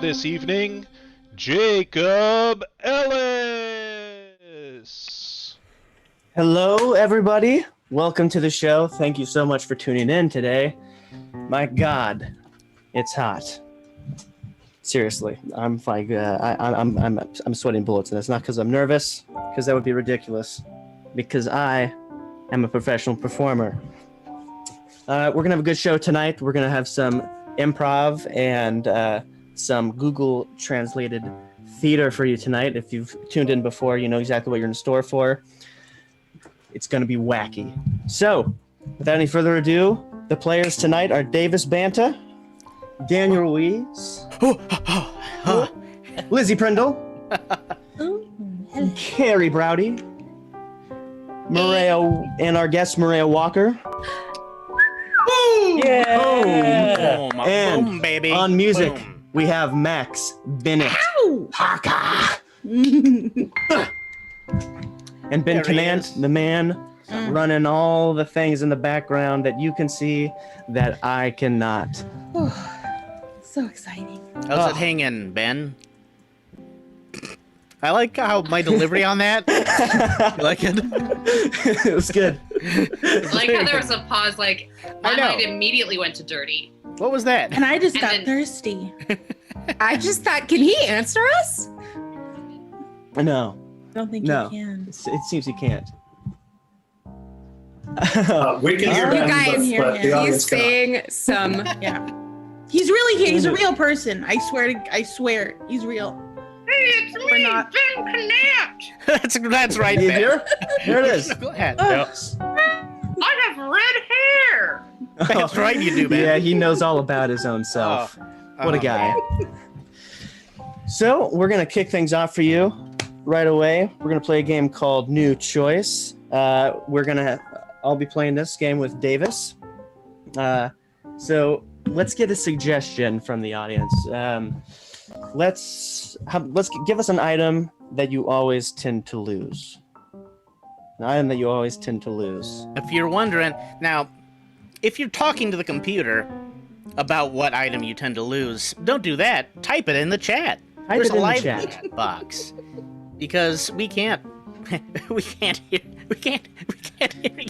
This evening, Jacob Ellis. Hello, everybody. Welcome to the show. Thank you so much for tuning in today. My God, it's hot. Seriously, I'm like, I'm sweating bullets, and it's not because I'm nervous, because that would be ridiculous. Because I am a professional performer. We're gonna have a good show tonight. We're gonna have some improv and some Google translated theater for you tonight. If you've tuned in before, you know exactly what you're in store for. It's going to be wacky. So, without any further ado, the players tonight are Davis Banta. Daniel Ruiz, Lizzie Prindle, Carrie Browde, Moreah, and our guest Moreah Walker. Yeah. Boom, And boom, baby. on music, Boom. we have Max Bennett-Parker. And Ben There he Command, is. the man running all the things in the background that you can see that I cannot. So exciting. How's it hanging, Ben? I like how my delivery on that. You like it? It was good. I like how there was a pause, like, my I know. mind immediately went to dirty. What was that? And I just And got then- thirsty. I just thought, can he answer us? No, I don't think No. you can. it seems he can't. We can hear You him, guys but hear the him. audience He's cannot. saying some. Yeah. He's really here. He's a real person. I swear. He's real. Hey, it's We're me, not- Ben Connect. That's right, You Ben. hear? There it is. Go ahead. I have red hair. That's right, you do, Ben. Yeah, he knows all about his own self. What a guy. So we're gonna kick things off for you right away. We're gonna play a game called New Choice. I'll be playing this game with Davis. So let's get a suggestion from the audience. Let's give us an item that you always tend to lose. An item that you always tend to lose. If you're wondering, now, if you're talking to the computer about what item you tend to lose, don't do that. Type it in the chat. Type There's it a in the live chat. box. Because we can't hear We can't.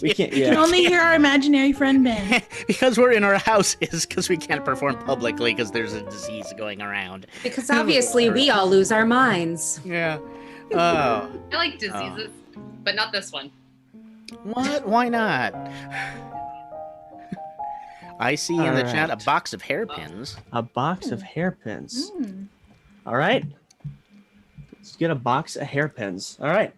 You can Yeah. only hear our imaginary friend Ben. because we're in our houses, because we can't perform publicly because there's a disease going around. Because obviously we all lose our minds. Yeah. Oh. I like diseases, but not this one. What? Why not? I see in the chat a Alright. box of hairpins. A box of hairpins. Mm. All right. Let's get a box of hairpins. All right.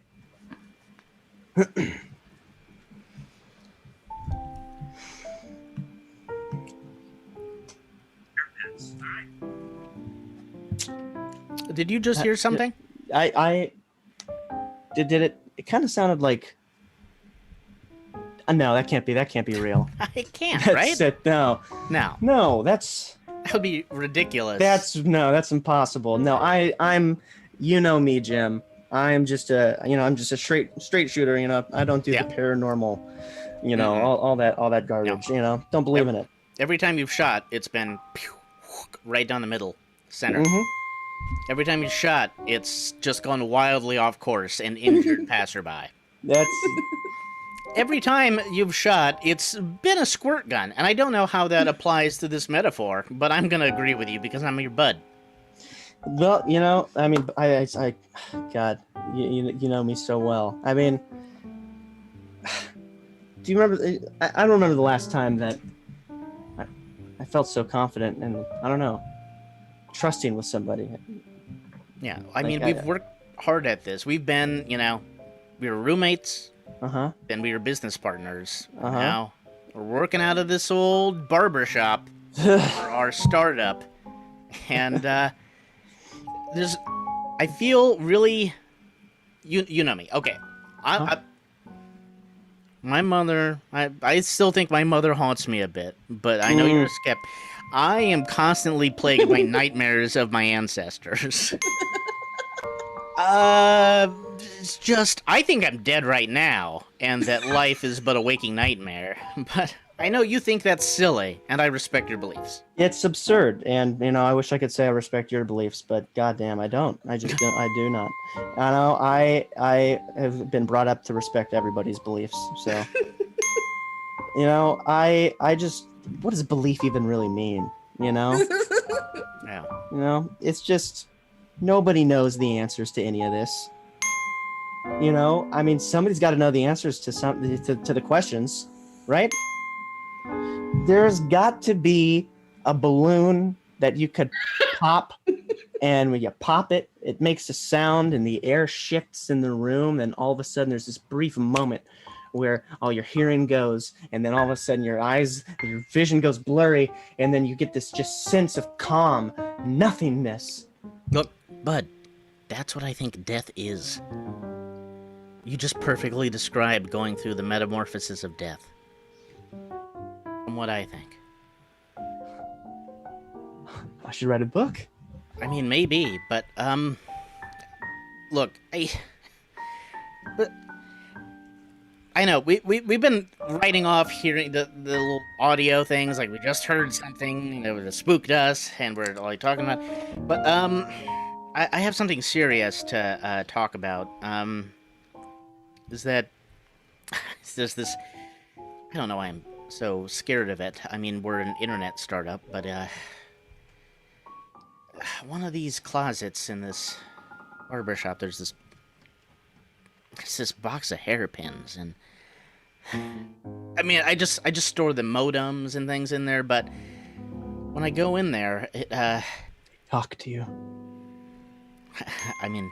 Did you just hear something? I did it. It kind of sounded like. No, that can't be real. I can't, That's right? it. No, that's That would be ridiculous. that's impossible. No, I'm. You know me, Jim. I'm just a straight shooter. I don't do Yeah. the paranormal. Mhm. All that garbage. Don't believe in it. Every time you've shot, it's been right down the middle, center. Mhm. Every time you shot, it's just gone wildly off course and injured passerby. That's Every time you've shot, it's been a squirt gun, and I don't know how that applies to this metaphor, but I'm gonna agree with you because I'm your bud. well. I mean, I God, you know me so well. I mean, do you remember? I don't remember the last time that I felt so confident and I don't know, trusting with somebody. Yeah, I mean, Like, we've worked hard at this. We've been, we were roommates, Uh-huh. then we were business partners. Uh-huh. Now we're working out of this old barber shop for our startup, and I feel really, you know me. Okay, my mother, I still think my mother haunts me a bit, but I know you're a skep. I am constantly plagued by nightmares of my ancestors. It's just, I think I'm dead right now, and that life is but a waking nightmare. But I know you think that's silly, and I respect your beliefs. It's absurd, and I wish I could say I respect your beliefs, but goddamn, I don't. I just don't. I do not. I know I have been brought up to respect everybody's beliefs, so I just, what does belief even really mean? Yeah. It's just nobody knows the answers to any of this. I mean, somebody's got to know the answers to to the questions, right? There's got to be a balloon that you could pop, and when you pop it, it makes a sound, and the air shifts in the room, and all of a sudden there's this brief moment where all your hearing goes, and then all of a sudden your vision goes blurry, and then you get this just sense of calm, nothingness. Look, Bud, that's what I think death is. You just perfectly described going through the metamorphosis of death. From what I think. I should write a book. I mean, maybe, but, look, I know, we've been writing off hearing the little audio things, like we just heard something that spooked us, and we're, like, talking about, but, I have something serious to, talk about, is that, there's this, I don't know why I'm so scared of it. I mean, we're an internet startup, but, one of these closets in this barbershop, there's this box of hairpins, and I mean, I just store the modems and things in there, but when I go in there, it Talk to you. I mean,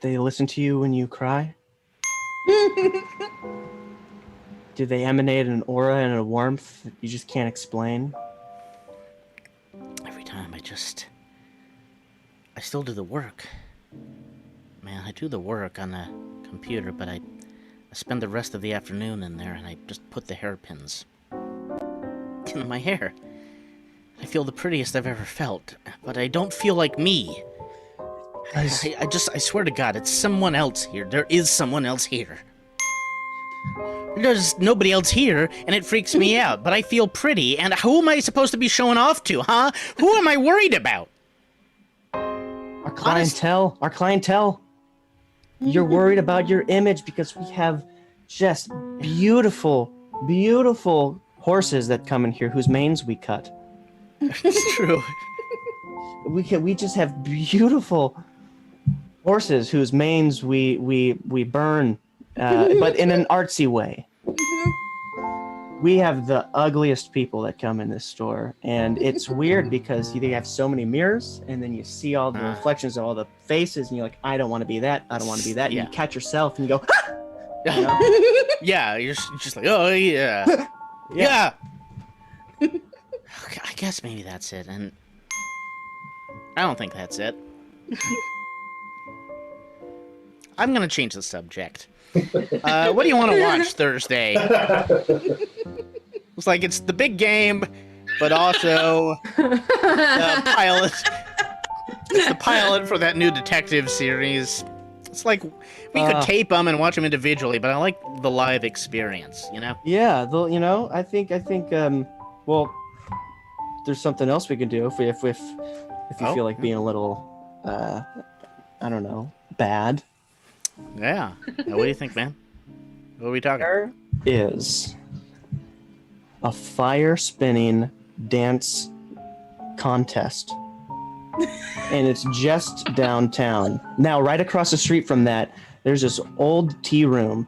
They listen to you when you cry? Do they emanate an aura and a warmth that you just can't explain? every time I still do the work. Man, I do the work on the computer, but I spend the rest of the afternoon in there, and I just put the hairpins in my hair. I feel the prettiest I've ever felt, but I don't feel like me. I swear to God, it's someone else here. There is someone else here. There's nobody else here, and it freaks me out, but I feel pretty, and who am I supposed to be showing off to, huh? Who am I worried about? Our clientele. You're worried about your image because we have just beautiful, beautiful horses that come in here whose manes we cut. It's true. We just have beautiful horses whose manes we burn, but in an artsy way. We have the ugliest people that come in this store, and it's weird because you have so many mirrors, and then you see all the reflections of all the faces, and you're like, I don't want to be that. I don't want to be that. And Yeah. you catch yourself, and you go, ah! You know? Yeah, you're just like, oh, yeah. Yeah. Okay, I guess maybe that's it, and I don't think that's it. I'm gonna change the subject. What do you want to watch Thursday? It's like it's the big game, but also the pilot. It's the pilot for that new detective series. It's like we could tape them and watch them individually, but I like the live experience, you know? Yeah, I think, well, there's something else we can do if you feel like being a little, I don't know, bad. Yeah. Now, what do you think, man? What are we talking? There is a fire spinning dance contest. And it's just downtown. Now, right across the street from that, there's this old tea room.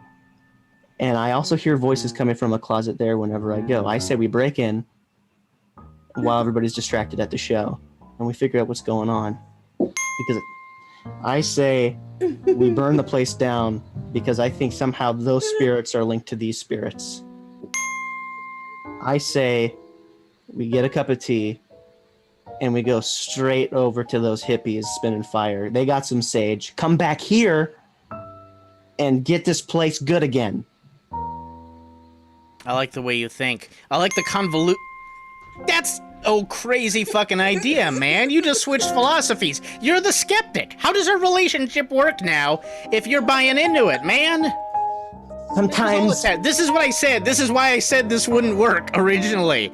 And I also hear voices coming from a closet there whenever I go. I say we break in while everybody's distracted at the show. And we figure out what's going on. Because I say we burn the place down because I think somehow those spirits are linked to these spirits. I say we get a cup of tea and we go straight over to those hippies spinning fire. They got some sage. Come back here and get this place good again. I like the way you think. I like the convolute. That's crazy fucking idea, man. You just switched philosophies. You're the skeptic. How does our relationship work now if you're buying into it, man? Sometimes This is what I said. This is why I said this wouldn't work originally.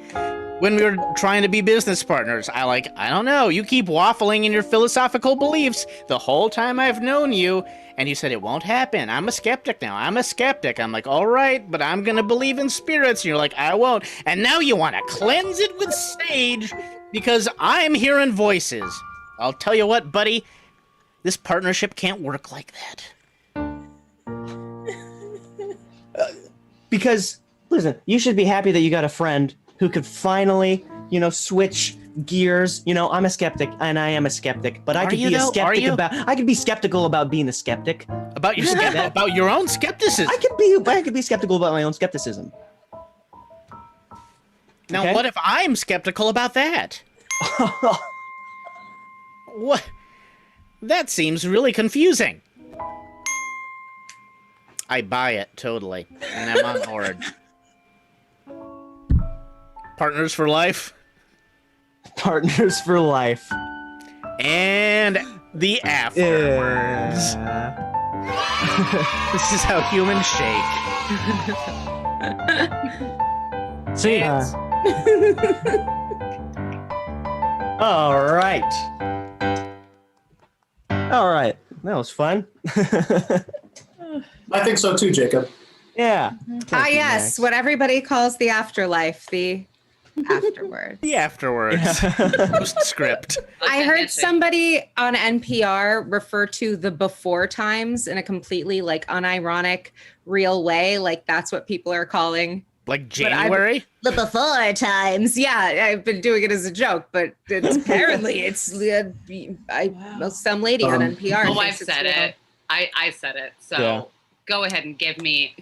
When we were trying to be business partners, I don't know, you keep waffling in your philosophical beliefs the whole time I've known you, and you said it won't happen. I'm a skeptic now. I'm a skeptic. I'm like, all right, but I'm gonna believe in spirits. And you're like, I won't. And now you want to cleanse it with sage because I'm hearing voices. I'll tell you what, buddy, this partnership can't work like that. because listen, you should be happy that you got a friend who could finally, switch gears. You know, I'm a skeptic, and I am a skeptic. But I Are could you, be a though? Are skeptic you? about. I could be skeptical about being a skeptic. About your about your own skepticism. I could be skeptical about my own skepticism. Now, Okay. what if I'm skeptical about that? What? That seems really confusing. I buy it totally, and I'm on board. Partners for life, Partners for life. and the afterwards. This is how humans shake. See. All right. All right. That was fun. I think so too, Jacob. Yeah. Ah, Thank you, yes, Max. what everybody calls the afterlife, the afterward. The afterwards. Postscript. I heard handshake. somebody on NPR refer to the before times in a completely like unironic, real way. Like that's what people are calling Like But I- January? the before times. Yeah, I've been doing it as a joke, but it's apparently some lady on NPR. Oh, I've thinks it's said real. it. I said it. So Yeah. go ahead and give me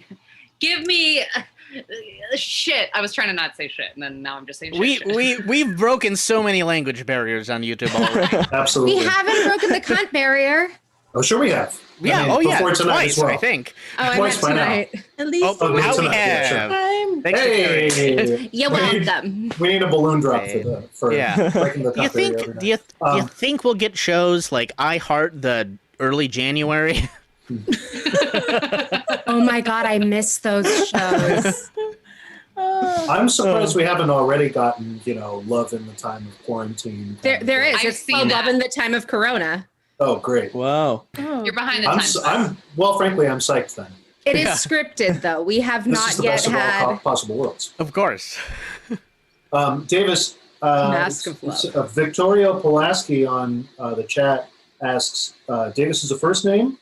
shit. I was trying to not say shit, and then now I'm just saying shit. We've broken so many language barriers on YouTube already. Absolutely. We haven't broken the cunt barrier. Oh, sure we have. Yeah, I mean, oh yeah, before tonight twice, as well. I think. Oh, I Twice meant by now. tonight. At least Oh, Oh, now we tonight, yeah, sure. have. time. Thanks, Carrie. Hey, You're welcome. we need a balloon drop Hey. for Yeah. breaking the Do you top barrier think? every Do you night. think we'll get shows like I Heart the early January? Oh my God, I miss those shows. I'm surprised we haven't already gotten, Love in the Time of Quarantine. There is. I've It's seen called that. Love in the Time of Corona. Oh, great. Whoa. You're behind the I'm, times. frankly, I'm psyched then. It is Yeah. scripted, though. We have This not is the yet best of all had. possible worlds. Of course. Davis, Mask of Love. Victoria Pulaski on the chat asks, Davis is a first name,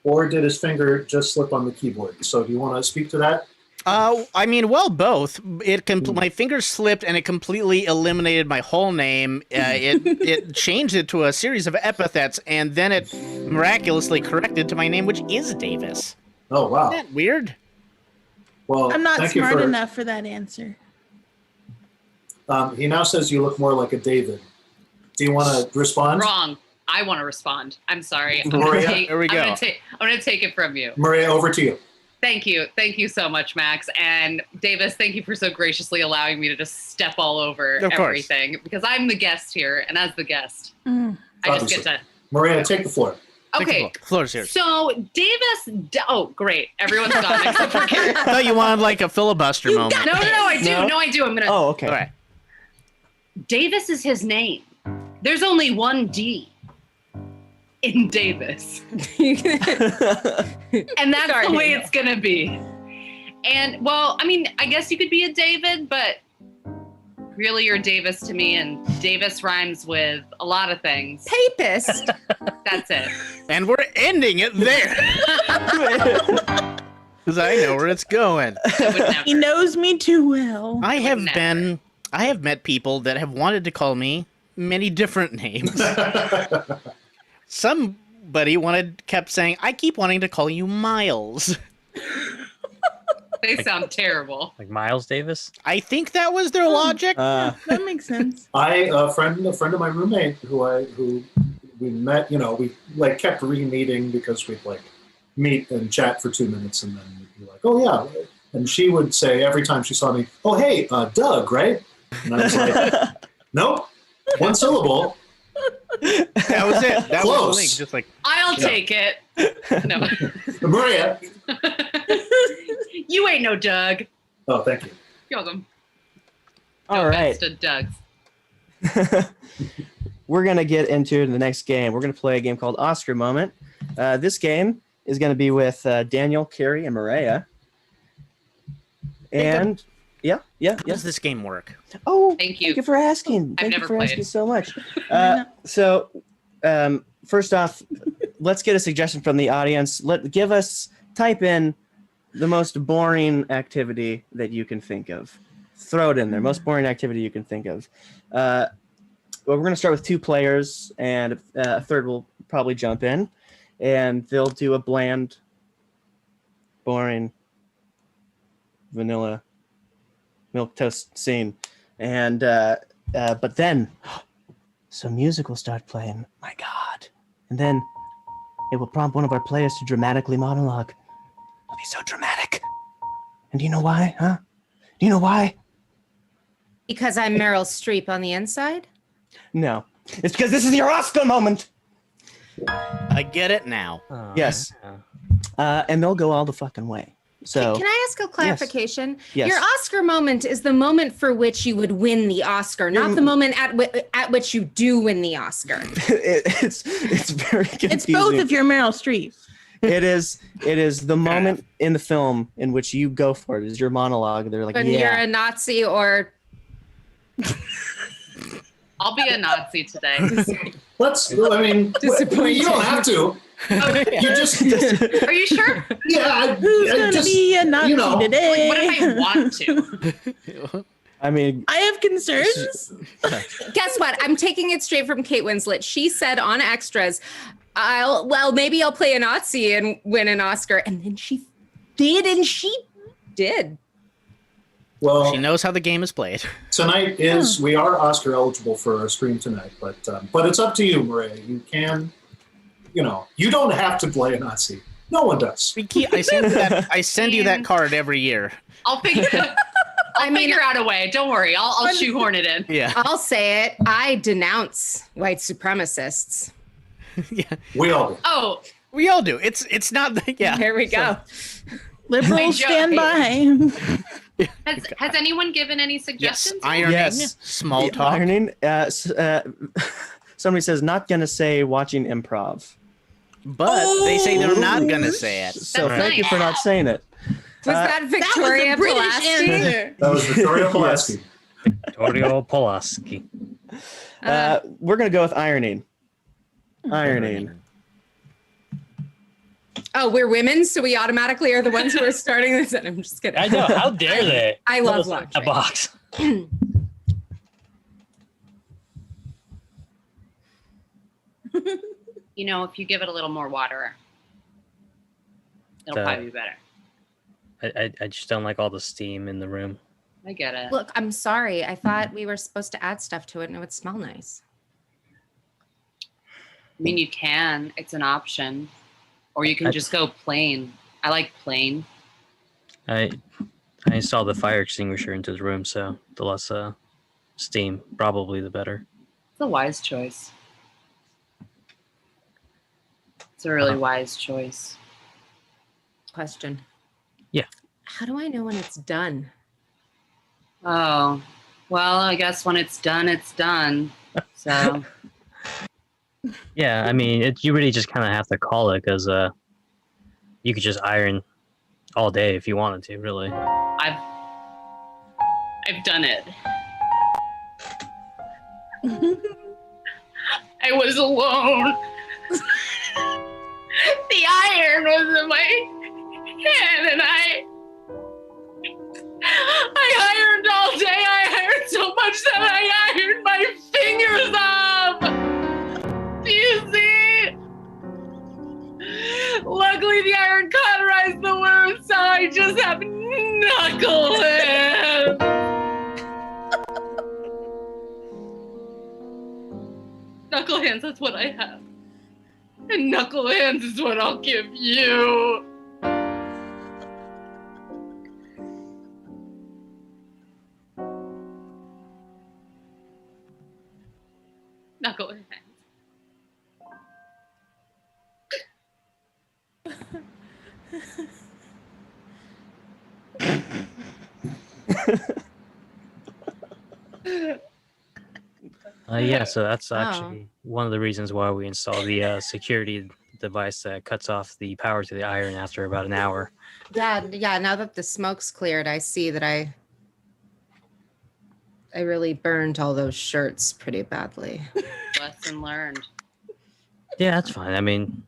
or did his finger just slip on the keyboard? So do you want to speak to that? I mean, well, both. My fingers slipped, and it completely eliminated my whole name. It changed it to a series of epithets, and then it miraculously corrected to my name, which is Davis. Oh, wow. Isn't that weird? Well, I'm not thank you smart for, enough for that answer. He now says you look more like a David. Do you want to respond? Wrong. I want to respond. I'm sorry. Maria, there we go. I'm gonna take it from you. Maria, over to you. Thank you. Thank you so much, Max. And Davis, thank you for so graciously allowing me to just step all over Of course. everything because I'm the guest here. And as the guest, Mm. I just get to. Maria, take the floor. Okay. Floor's yours. So Davis, oh, great. Everyone's gone except for Carrie. I thought you wanted like a filibuster moment. No, I do. No? No, I do. I'm going to. Oh, okay. All right. Davis is his name. There's only one D in Davis. And that's Sorry, the way Daniel. it's going to be. And, well, I mean, I guess you could be a David, but really you're Davis to me. And Davis rhymes with a lot of things. Papist. That's it. And we're ending it there. Because I know where it's going. I would never. He knows me too well. I have never. met people that have wanted to call me many different names. Somebody kept saying, I keep wanting to call you Miles. They sound terrible. Like Miles Davis? I think that was their logic. Uh, That makes sense. A friend of my roommate who we met, we like kept re-meeting because we'd like meet and chat for 2 minutes and then we'd be like, oh yeah. And she would say every time she saw me, oh hey, Doug, right? And I was like, nope, one syllable. That was it. That was Close. the link. Just like, I'll take it. No. Maria. You ain't no Doug. Oh, thank you. You're welcome. all No right. offense to Doug's. We're going to get into the next game. We're going to play a game called Oscar Moment. This game is going to be with Daniel, Carrie, and Moreah. And yeah. how does this game work? Oh, Thank you. Thank you for asking. I've Thank you never for played. asking so much. First off, let's get a suggestion from the audience. Type in the most boring activity that you can think of. Throw it in there. Most boring activity you can think of. we're going to start with 2 players, and a third will probably jump in, and they'll do a bland, boring, vanilla milk toast scene, and but then some music will start playing. My God! And then it will prompt one of our players to dramatically monologue. It'll be so dramatic. And do you know why? Huh? Do you know why? Because I'm Meryl Streep on the inside? No. It's because this is your Oscar moment. I get it now. Yes. And they'll go all the fucking way. So Can I ask a clarification? Yes. Your Oscar moment is the moment for which you would win the Oscar, not the moment at which you do win the Oscar. it's very confusing. It's both if you're Meryl Streep. It is the moment in the film in which you go for it. Is your monologue. They're like, When yeah. you're a Nazi or I'll be a Nazi today. Disappointing. You don't have to. You just, Are you sure? yeah. Who's gonna be a Nazi today? What if I want to? I mean, I have concerns. Guess what? I'm taking it straight from Kate Winslet. She said on Extras, maybe I'll play a Nazi and win an Oscar. And then she did, and she did. Well, She knows how the game is played. tonight we are Oscar eligible for a stream tonight, but it's up to you, Moreah. You can, you don't have to play a Nazi. No one does. I send you that card every year. I'll figure out a way. Don't worry. I'll shoehorn it in. Yeah. I'll say it. I denounce white supremacists. Yeah. We all do. Oh, We all do. It's not. Yeah. Here we go. Liberals stand by. has anyone given any Yes. suggestions? Ironing. Yes. Small talk. ironing. Somebody says not gonna say watching improv. But they say they're not gonna say it. So That's thank you nice. for not saying it. Was that Victoria that was a British Pulaski? answer. That was Victoria Pulaski. Vittorio Polaski. We're gonna go with ironing. Ironing. Oh, we're women, so we automatically are the ones who are starting this. And I'm just kidding. I know. How dare they? I love Put us in laundry. a box. If you give it a little more water, it'll probably be better. I just don't like all the steam in the room. I get it. Look, I'm sorry. I thought we were supposed to add stuff to it and it would smell nice. I mean, you can. It's an option. Or you can just go plain. I like plain. I installed the fire extinguisher into the room, so the less steam, probably the better. It's a wise choice. It's a really wise choice. Question. Yeah. How do I know when it's done? Oh, well, I guess when it's done, it's done. So, Yeah, I mean, you really just kind of have to call it because you could just iron all day if you wanted to, really. I've done it. I was alone. The iron was in my hand, and I ironed all day. I ironed so much that I ironed my fingers off. Do you see? Luckily, the iron cauterized the wound, so I just have knuckle hands. Knuckle hands, that's what I have. And knuckle hands is what I'll give you. Knuckle hands. Yeah, so that's actually one of the reasons why we installed the security device that cuts off the power to the iron after about an hour. Yeah. Now that the smoke's cleared, I see that I really burned all those shirts pretty badly. Lesson learned. Yeah, that's fine. I mean,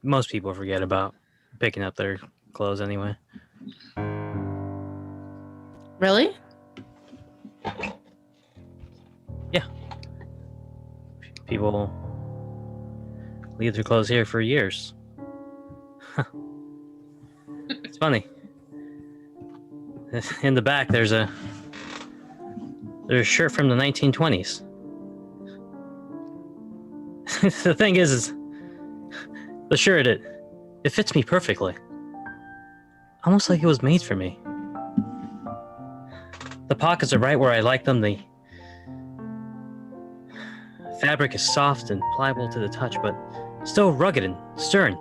most people forget about picking up their clothes anyway. Really? Yeah. People leave their clothes here for years. It's funny. In the back, there's a shirt from the 1920s. The thing is the shirt, it fits me perfectly. Almost like it was made for me. The pockets are right where I like them. The fabric is soft and pliable to the touch, but still rugged and stern,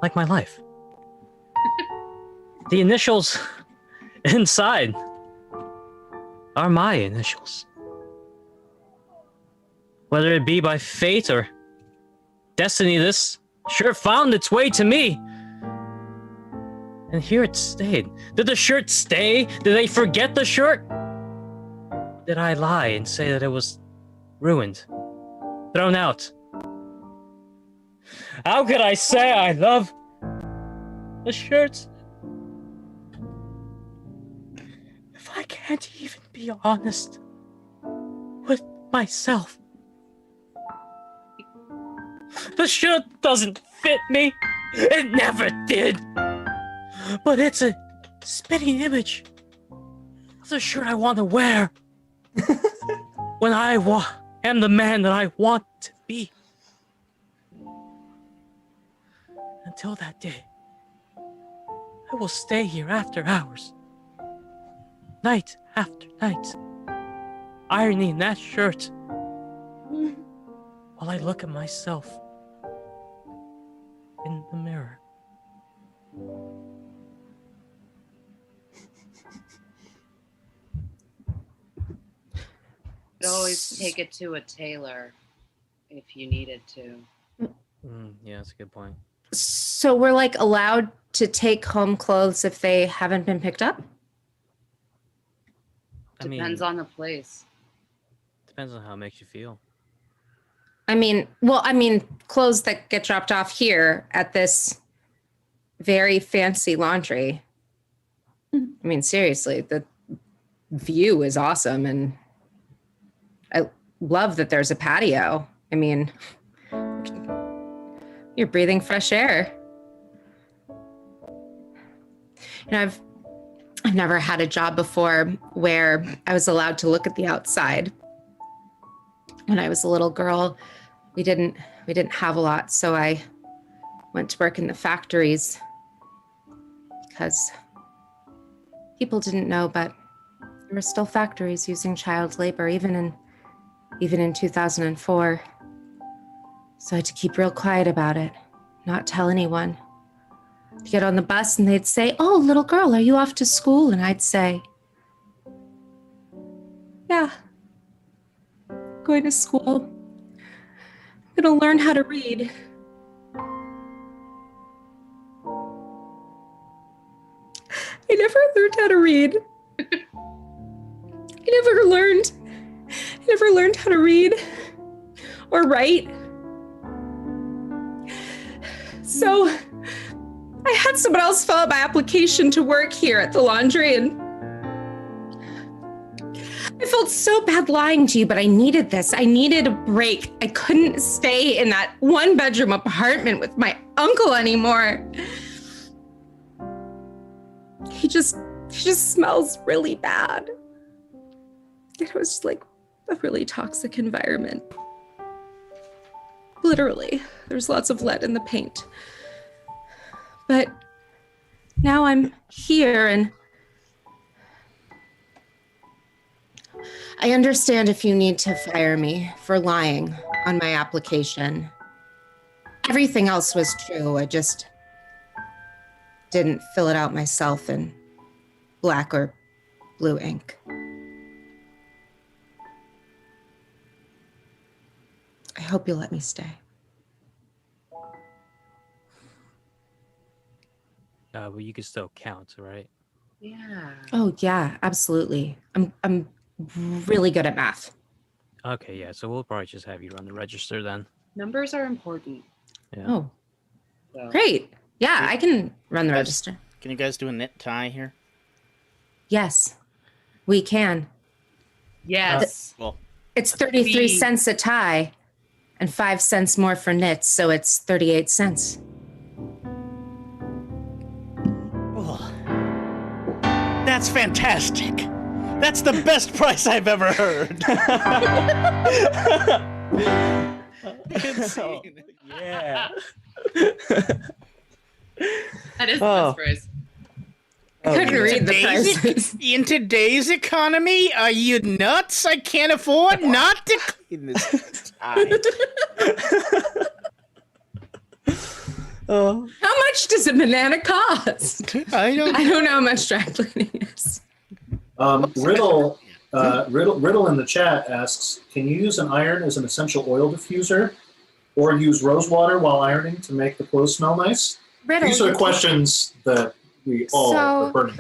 like my life. The initials inside are my initials. Whether it be by fate or destiny, this shirt found its way to me. And here it stayed. Did the shirt stay? Did they forget the shirt? Did I lie and say that it was ruined, thrown out? How could I say I love the shirts if I can't even be honest with myself? The shirt doesn't fit me. It never did. But it's a spitting image of the shirt I want to wear when I am the man that I want to be. Until that day, I will stay here after hours, night after night, ironing that shirt while I look at myself in the mirror. Could always take it to a tailor if you needed to. Yeah, that's a good point. So we're like allowed to take home clothes if they haven't been picked up? Depends on the place. Depends on how it makes you feel. I mean, clothes that get dropped off here at this very fancy laundry. I mean, seriously, the view is awesome, and I love that there's a patio. I mean, you're breathing fresh air. You know, I've never had a job before where I was allowed to look at the outside. When I was a little girl, we didn't have a lot, so I went to work in the factories because people didn't know, but there were still factories using child labor even in 2004. So I had to keep real quiet about it, not tell anyone. I'd get on the bus and they'd say, "Oh, little girl, are you off to school?" And I'd say, "Yeah, going to school. I'm gonna learn how to read." I never learned how to read. I never learned how to read or write. So I had someone else fill out my application to work here at the laundry, and I felt so bad lying to you, but I needed this. I needed a break. I couldn't stay in that one-bedroom apartment with my uncle anymore. He just smells really bad. It was just like a really toxic environment. Literally, there's lots of lead in the paint. But now I'm here, and I understand if you need to fire me for lying on my application. Everything else was true. I just didn't fill it out myself in black or blue ink. I hope you'll let me stay. But you can still count, right? Yeah. Oh yeah, absolutely. I'm really good at math. Okay, yeah. So we'll probably just have you run the register then. Numbers are important. Yeah. Oh, So. great. Yeah, I can run the register. Can you guys do a knit tie here? Yes, we can. Yes. Well, It's 33 cents a tie. and 5 cents more for knits, so it's 38 cents. Oh, that's fantastic. That's the best price I've ever heard. Insane. Yeah. That is the Oh. best price. I couldn't read the prices. In today's economy, are you nuts? I can't afford not to clean this tie. Oh. How much does a banana cost? I don't I don't know how much dry cleaning is. Riddle in the chat asks, can you use an iron as an essential oil diffuser or use rose water while ironing to make the clothes smell nice? Riddle, These are you the questions that we all are burning.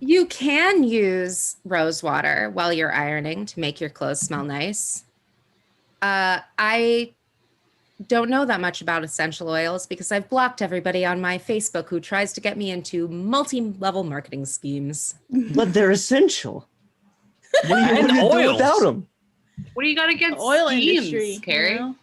You can use rose water while you're ironing to make your clothes smell nice. I don't know that much about essential oils because I've blocked everybody on my Facebook who tries to get me into multi-level marketing schemes. But they're essential. What do you And do oils. without them? What do you got against Oil schemes, industry, Carrie? you know?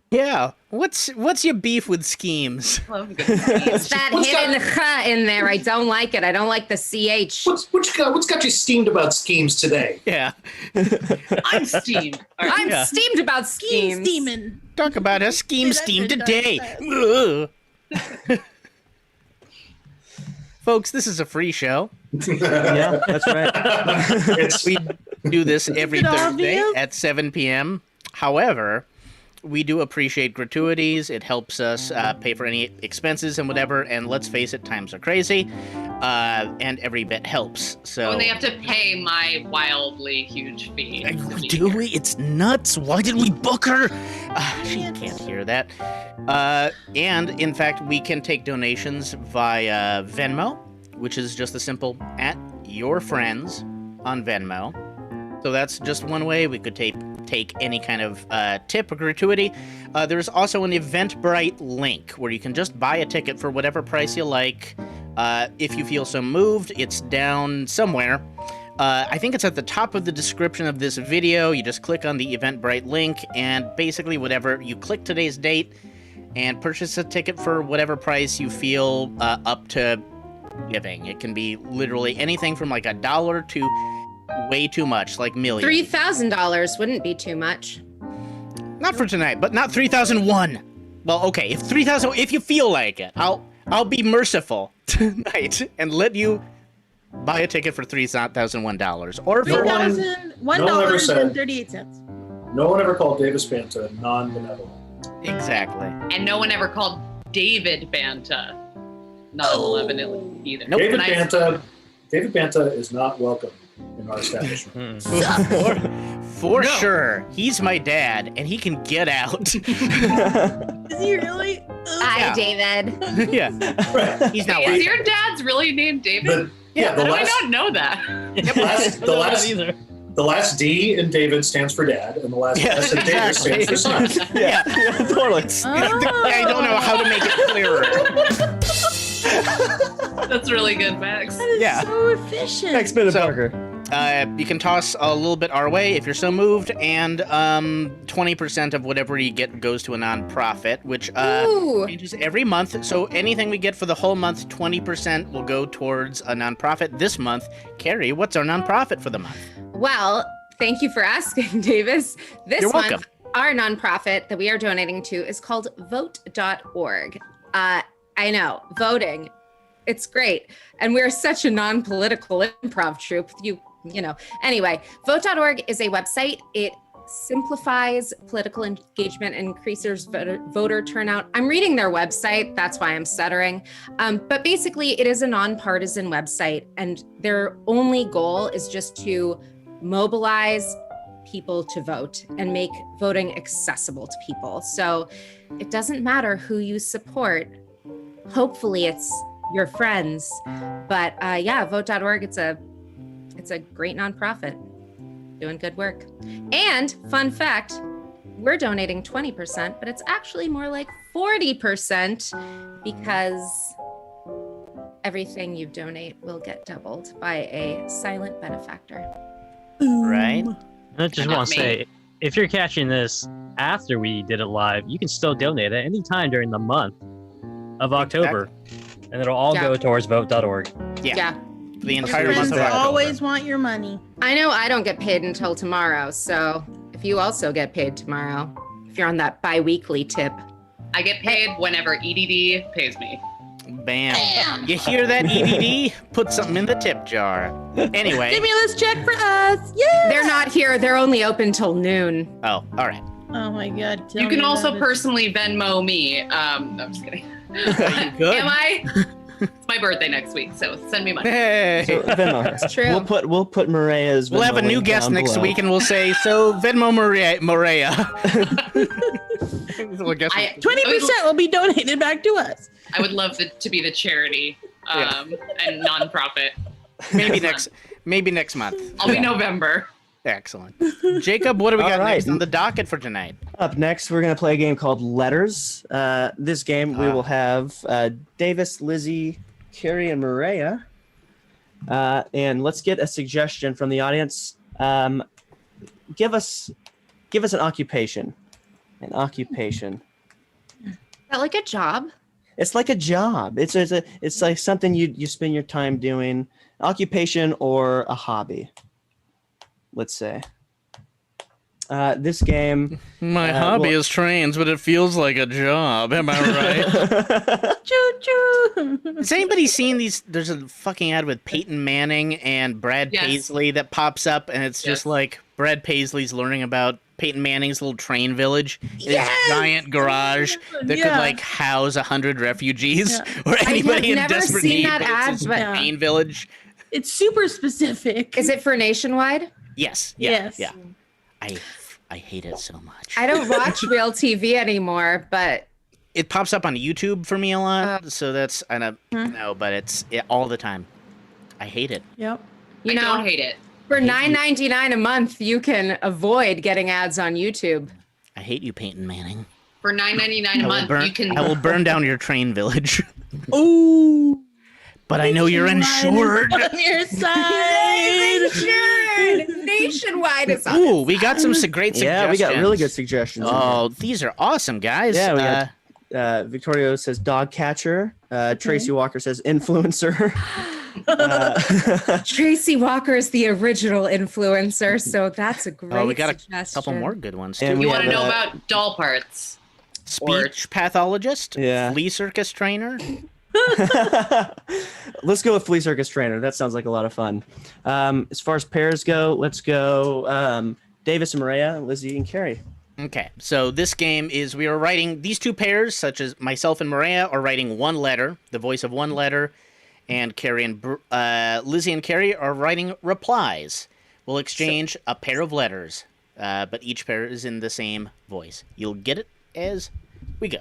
Yeah. What's your beef with schemes? I love good schemes. It's that hidden "ch" in there. I don't like it. I don't like the CH. What's got you steamed about schemes today? Yeah. I'm steamed. All right. I'm Yeah. steamed about schemes. Steaming. Talk about a scheme Say that steam 10 today. times Ugh. Folks, this is a free show. Yeah, that's right. It's, We do this every Is it Thursday obvious? at 7 p.m. However, we do appreciate gratuities. It helps us pay for any expenses and whatever. And let's face it, times are crazy, and every bit helps. So When they have to pay my wildly huge fee. to be do here. we? It's nuts. Why did we book her? She can't hear that. And in fact, we can take donations via Venmo, which is just a simple @yourfriends on Venmo. So that's just one way we could take any kind of tip or gratuity. There's also an Eventbrite link where you can just buy a ticket for whatever price you like. If you feel so moved, it's down somewhere. I think it's at the top of the description of this video. You just click on the Eventbrite link, and basically whatever, you click today's date and purchase a ticket for whatever price you feel up to giving. It can be literally anything from like $1 to way too much, like millions. $3,000 wouldn't be too much. Not for tonight, but not 3,001. Well, okay, if 3,000, if you feel like it, I'll be merciful tonight and let you buy a ticket for $3,001 or for $1,001.38. no one ever called Davis Banta non-benevolent. exactly. And no one ever called David Banta. Not malevolent either. Nope. David Nice. Banta is not welcome in our establishment. For sure, he's my dad, and he can get out. Is he really? Hi, David. Yeah, Right. he's not Is white. your dad's really named David? The How do I last, not know that? the last D in David stands for dad, and the last Yeah, S in David stands for son. Yeah, Totally. I don't know how to make it clearer. That's really good, Max. Yeah. So efficient. Thanks, Bennett-Parker. You can toss a little bit our way if you're so moved, and 20% of whatever you get goes to a nonprofit, which Ooh. changes every month. So anything we get for the whole month, 20% will go towards a nonprofit. This month, Carrie, what's our nonprofit for the month? Well, thank you for asking, Davis. This You're month, welcome. our nonprofit that we are donating to is called vote.org. I know, voting. It's great. And we're such a non-political improv troupe. You know. Anyway, vote.org is a website. It simplifies political engagement and increases voter turnout. I'm reading their website. That's why I'm stuttering. But basically, it is a nonpartisan website. And their only goal is just to mobilize people to vote and make voting accessible to people. So it doesn't matter who you support. Hopefully it's your friends. But yeah, vote.org, it's a great nonprofit doing good work. And fun fact, we're donating 20%, but it's actually more like 40% because everything you donate will get doubled by a silent benefactor. Right? I just Not want to me. say, if you're catching this after we did it live, you can still donate at any time during the month of October, and it'll all go towards vote.org. Yeah. The Your entire month friends of October. always want your money. I know I don't get paid until tomorrow, so if you also get paid tomorrow, if you're on that bi-weekly tip. I get paid whenever EDD pays me. Bam. You hear that, EDD? Put something in the tip jar. Anyway. Stimulus check for us. Yeah. They're not here. They're only open till noon. Oh, all right. Oh my God. tell You me can also about it. personally Venmo me. No, I'm just kidding. Good. Am I? It's my birthday next week, so send me money. Hey. So Venmo her. It's true. We'll put Morea's. We'll have a Venmo new link guest down next below. week, and we'll say, so Venmo Moreah. We'll guess 20% will be donated back to us. I would love to be the charity and nonprofit. maybe next month. I'll be November. Excellent. Jacob, what do we All got right. next on the docket for tonight? Up next, we're going to play a game called Letters. This game, we will have Davis, Lizzie, Carrie, and Moreah. And let's get a suggestion from the audience. Give us an occupation. An occupation. Is that like a job? It's like a job. It's like something you spend your time doing. Occupation or a hobby. Let's say. This game. My hobby well- is trains, but it feels like a job. Am I right? Choo choo. Has anybody seen these? There's a fucking ad with Peyton Manning and Brad Yes. Paisley that pops up, and it's just Yes. like Brad Paisley's learning about Peyton Manning's little train village in Yes! his giant garage that could Yeah. like house 100 refugees Yeah. or anybody in never desperate seen need. that but it's ad, his but- train village. It's super specific. Is it for nationwide? Yes. Yeah. Yes. Yeah. I hate it so much. I don't watch real TV anymore, but It pops up on YouTube for me a lot, so that's I don't know, but it's all the time. I hate it. Yep. you I know, don't hate it. for $9.99 a month, you can avoid getting ads on YouTube. I hate you, Peyton Manning. For $9.99 a month, you can. I will burn down your train village. Ooh. But I know you're insured. On your side. Nationwide is on. Ooh, we got some great suggestions. Yeah, we got really good suggestions. in Oh, these are awesome, guys. Yeah, we got Victorio says dog catcher. Tracy Walker says influencer. Tracy Walker is the original influencer, so that's a great we got a suggestion. couple more good ones too. And You we want to have, know about doll parts? Speech pathologist, Yeah. flea circus trainer. Let's go with flea circus trainer. That sounds like a lot of fun. As far as pairs go, let's go Davis and Moreah, Lizzie and Carrie. Okay, so this game is we are writing these two pairs, such as myself and Moreah, are writing one letter, the voice of one letter, and Carrie and Lizzie and Carrie are writing replies. We'll exchange a pair of letters, but each pair is in the same voice. You'll get it as we go.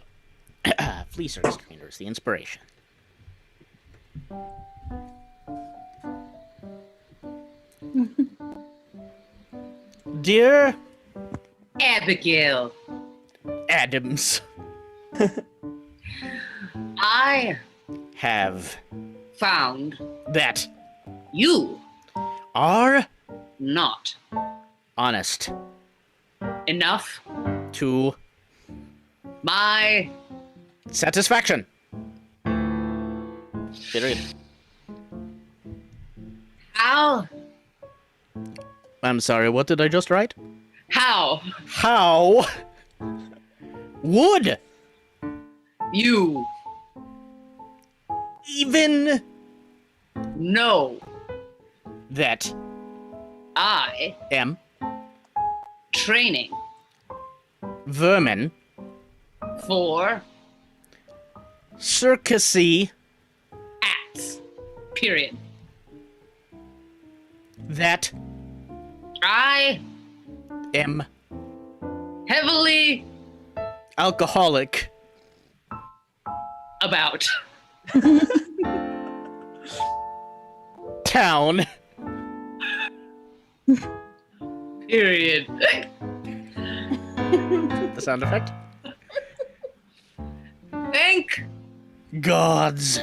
Flea circus trainers, the inspiration. Dear Abigail, Adams, I have found that you are not honest enough to my satisfaction. Period. how I'm sorry, what did I just write? how How would you even know that I am training vermin for circusy acts? Period. that I am heavily alcoholic about town. period. The sound effect. Thank Gods.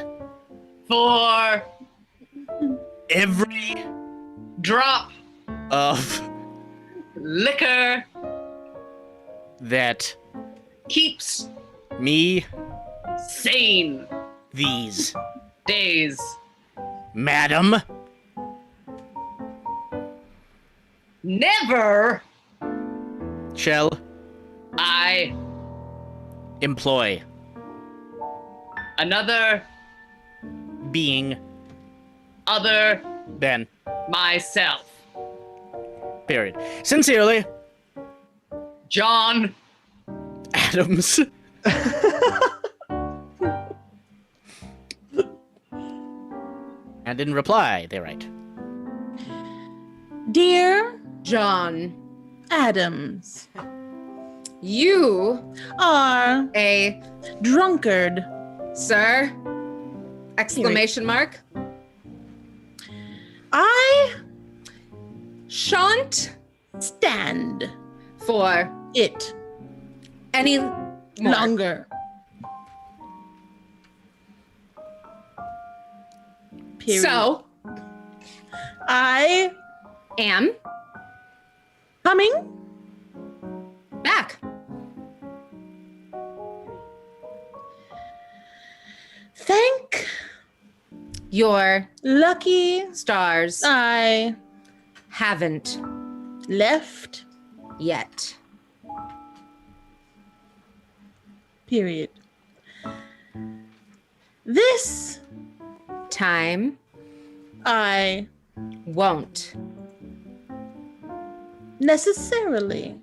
for Every drop of liquor that keeps me sane these days. madam Never shall I employ another being other than myself. period. Sincerely, John Adams. And in reply, they write, Dear John, Adams, you are a drunkard. sir? Exclamation mark. I Shan't stand for it any more. longer. Period. So, I am coming back. thank Your lucky stars I haven't left. yet. Period. This Time I won't necessarily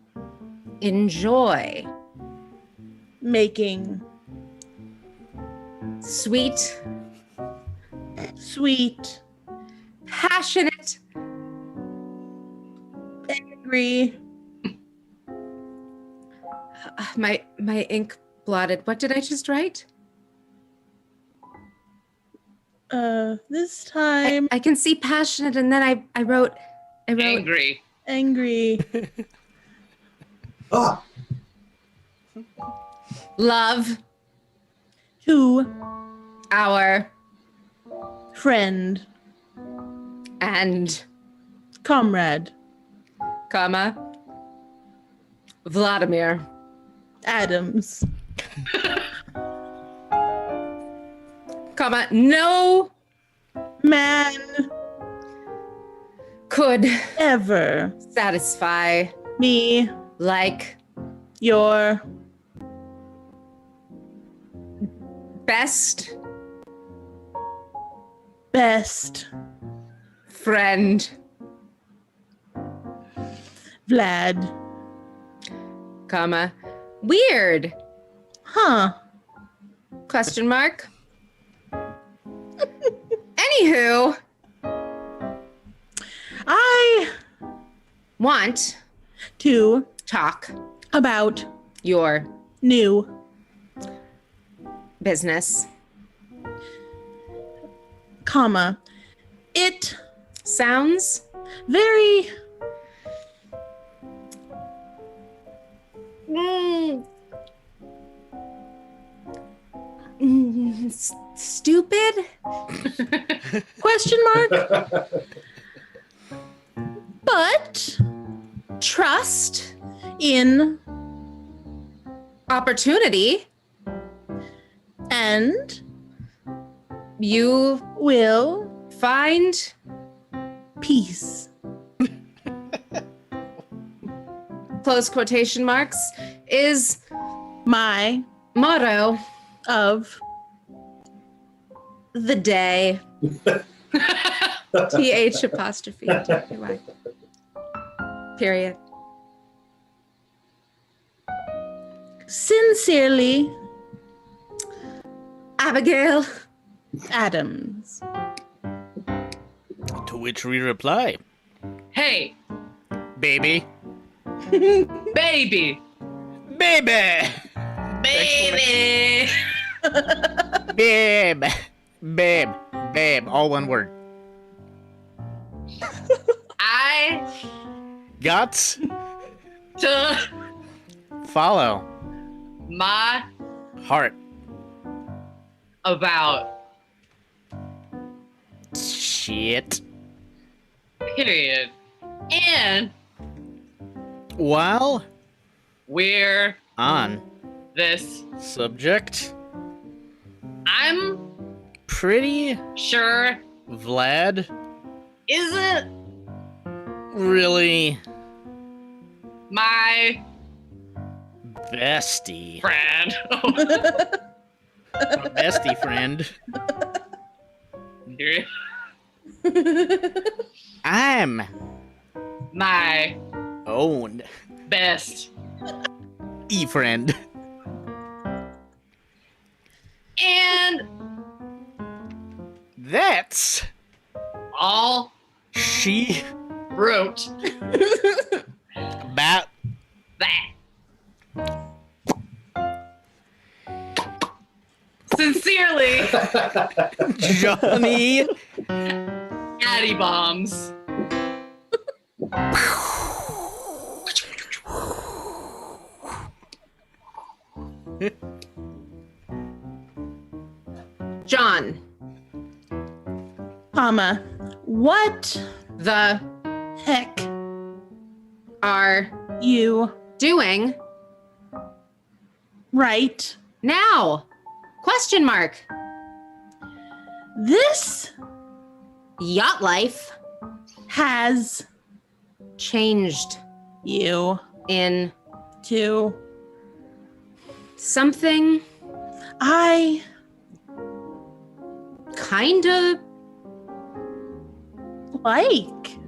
enjoy making sweet, sweet, passionate, angry, my ink blotted. What did I just write? this time I can see passionate, and then I wrote angry. angry, Ah, love to our friend, and comrade, comma Vladimir Adams, comma no man could ever satisfy me like your best best friend Vlad. comma weird Huh. question mark. Anywho, I want to talk about your new business. comma. It Sounds very stupid. question mark, but Trust, in opportunity. and You will find peace. close quotation marks is My motto of the day. TH apostrophe TY. Period. sincerely Abigail. Adams. To which we reply, Hey, baby, baby. baby, Baby. babe, babe, babe, all one word. I Guts, to follow, my heart, about shit. period. And While, 'cause we're On this. subject, I'm pretty sure Vlad isn't really my bestie. friend. My bestie friend. You're I'm my own best. e-friend. And That's all she wrote about that. Sincerely, Johnny. Addy Bombs. John, Comma. What the heck are you doing right? now? Question mark. This Yacht life has changed you in to something I kinda like.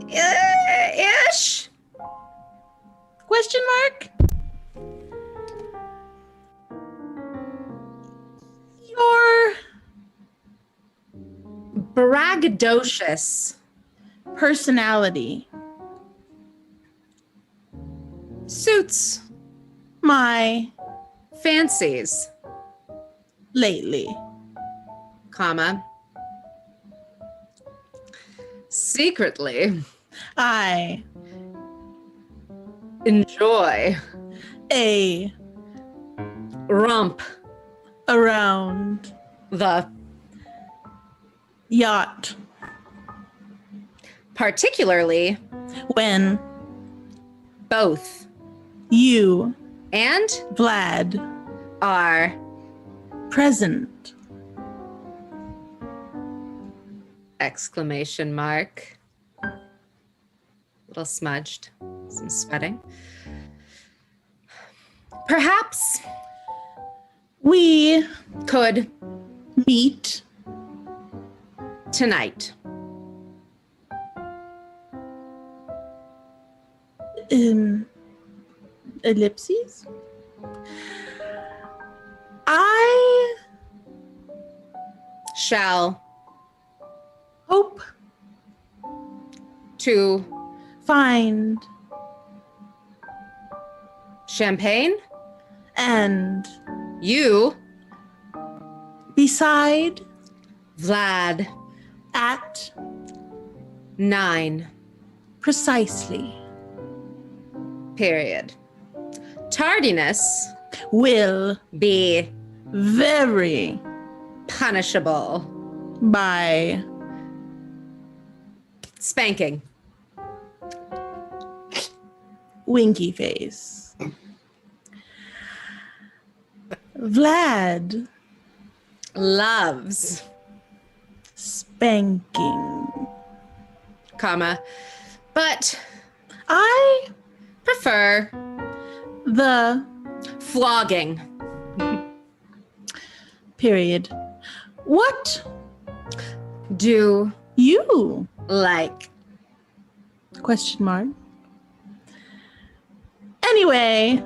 ish. Question mark? Your Braggadocious. personality, Suits my fancies, lately. comma. Secretly I enjoy a romp around the yacht particularly when both you, and Vlad, are present. exclamation mark. Little smudged, some sweating. Perhaps We could meet tonight. Ellipses. I Shall hope to find champagne and you, beside Vlad, at 9. precisely Period. Tardiness will be very punishable. by Spanking. winky face. Vlad Loves, spanking. comma, but I prefer the flogging. period. What Do you like question mark? Anyway,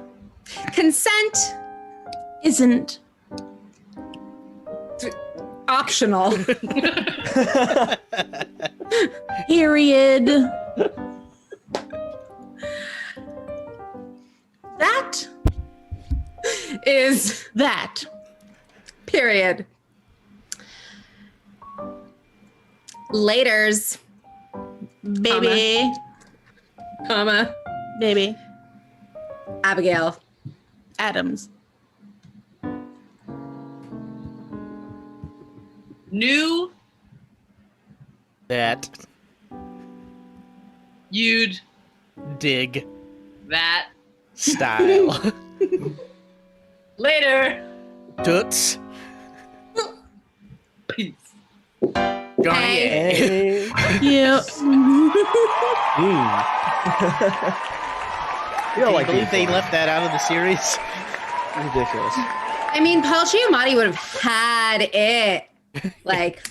consent isn't optional. period. That Is that period. Laters, baby comma, baby Abigail. Adams. Knew That you'd dig that. Style. Later. Toots. Peace. Johnny A. Hey. Yeah. You don't I like believe these they ones. left that out of the series. Ridiculous. I mean, Paul Giamatti would have had it. Like,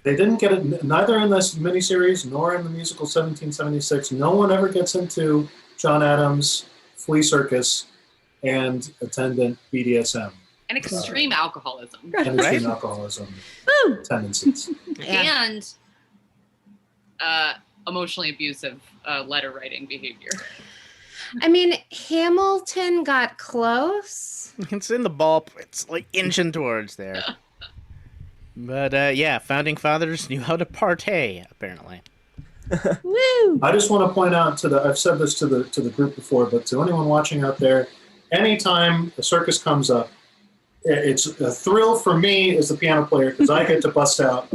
They didn't get it, neither in this miniseries nor in the musical 1776. No one ever gets into John Adams' flea circus and attendant BDSM And extreme alcoholism. and Right. extreme alcoholism tendencies. yeah. And emotionally abusive letter writing behavior. I mean, Hamilton got close. It's in the ball. It's like inching towards there. But yeah, founding fathers knew how to partay, apparently. Woo! I just want to point out I've said this to the group before, but to anyone watching out there, anytime a circus comes up, it's a thrill for me as the piano player because I get to bust out.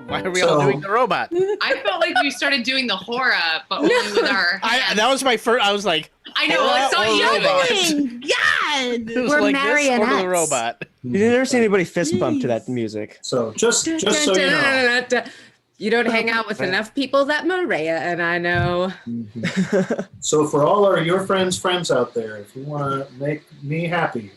Why are we all doing the robot? I felt like we started doing the horror, but only with our hands. That was my first. I was like, I know, I saw Horror you or robot? Juggling! God! it was We're like this or the marionettes. robot. You never see anybody fist bump to that music. So just so you know. You don't hang out with enough people that Moreah and I know. So for all your friends out there, if you want to make me happy,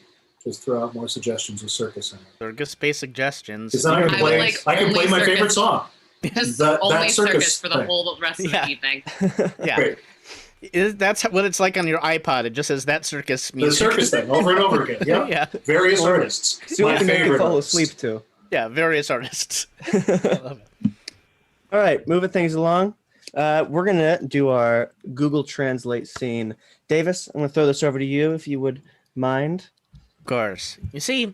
just throw out more suggestions of circus in it. Circus space suggestions. Because then I can I would play. like I can play only my circus. favorite song. Just that only circus circus for the thing. whole rest of Yeah. the evening. Yeah, Great. that's what it's like on your iPod. It just says that circus The music. circus thing over and over again. Yep. Yeah, Various artists. See what My can make you favorite fall artists. asleep to. yeah, various artists. I love it. All right, moving things along. We're gonna do our Google Translate scene. Davis, I'm gonna throw this over to you if you would mind. Of course. You see,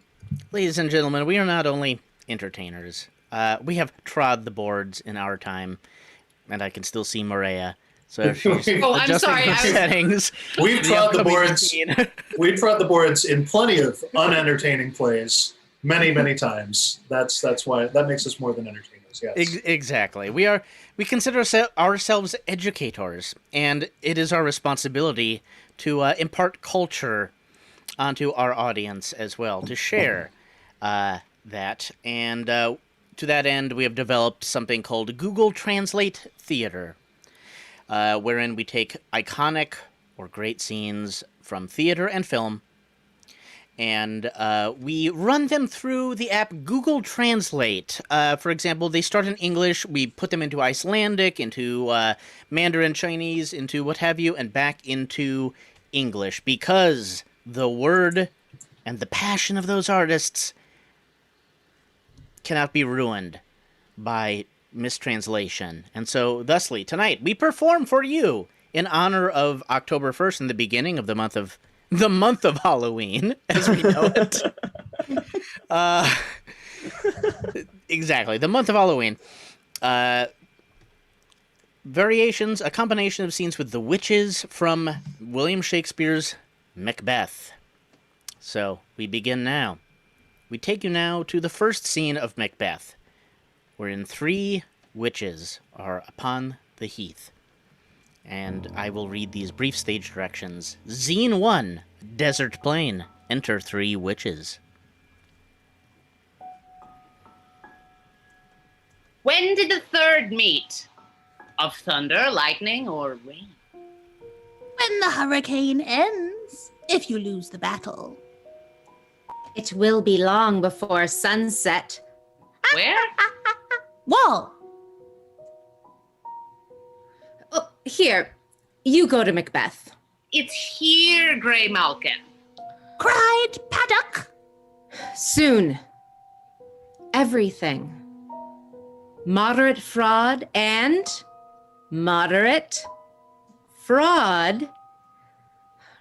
ladies and gentlemen, we are not only entertainers. We have trod the boards in our time, and I can still see Moreah. So she's Oh, I'm adjusting sorry, her I was- settings. We've The trod the upcoming boards. scene. We've trod the boards in plenty of unentertaining plays, many times. That's why that makes us more than entertainers. Yes. Exactly. We consider ourselves educators, and it is our responsibility to impart culture onto our audience as well, to share that. And to that end, we have developed something called Google Translate Theater, wherein we take iconic or great scenes from theater and film, and we run them through the app Google Translate. For example, they start in English, we put them into Icelandic, into Mandarin Chinese, into what have you, and back into English, because the word and the passion of those artists cannot be ruined by mistranslation. And so, thusly, tonight, we perform for you in honor of October 1st and the beginning of the month of Halloween, as we know it. Exactly, the month of Halloween. Variations, a combination of scenes with the witches from William Shakespeare's Macbeth. So, we begin now. We take you now to the first scene of Macbeth, wherein 3 witches are upon the heath. And I will read these brief stage directions. Scene 1, Desert Plain. Enter 3 witches. When did the third meet? Of thunder, lightning, or rain? When the hurricane ends, if you lose the battle. It will be long before sunset. Where? Wall. Oh, here, you go to Macbeth. It's here, Grey Malkin. Cried Paddock. Soon. Everything. Moderate fraud and moderate fraud.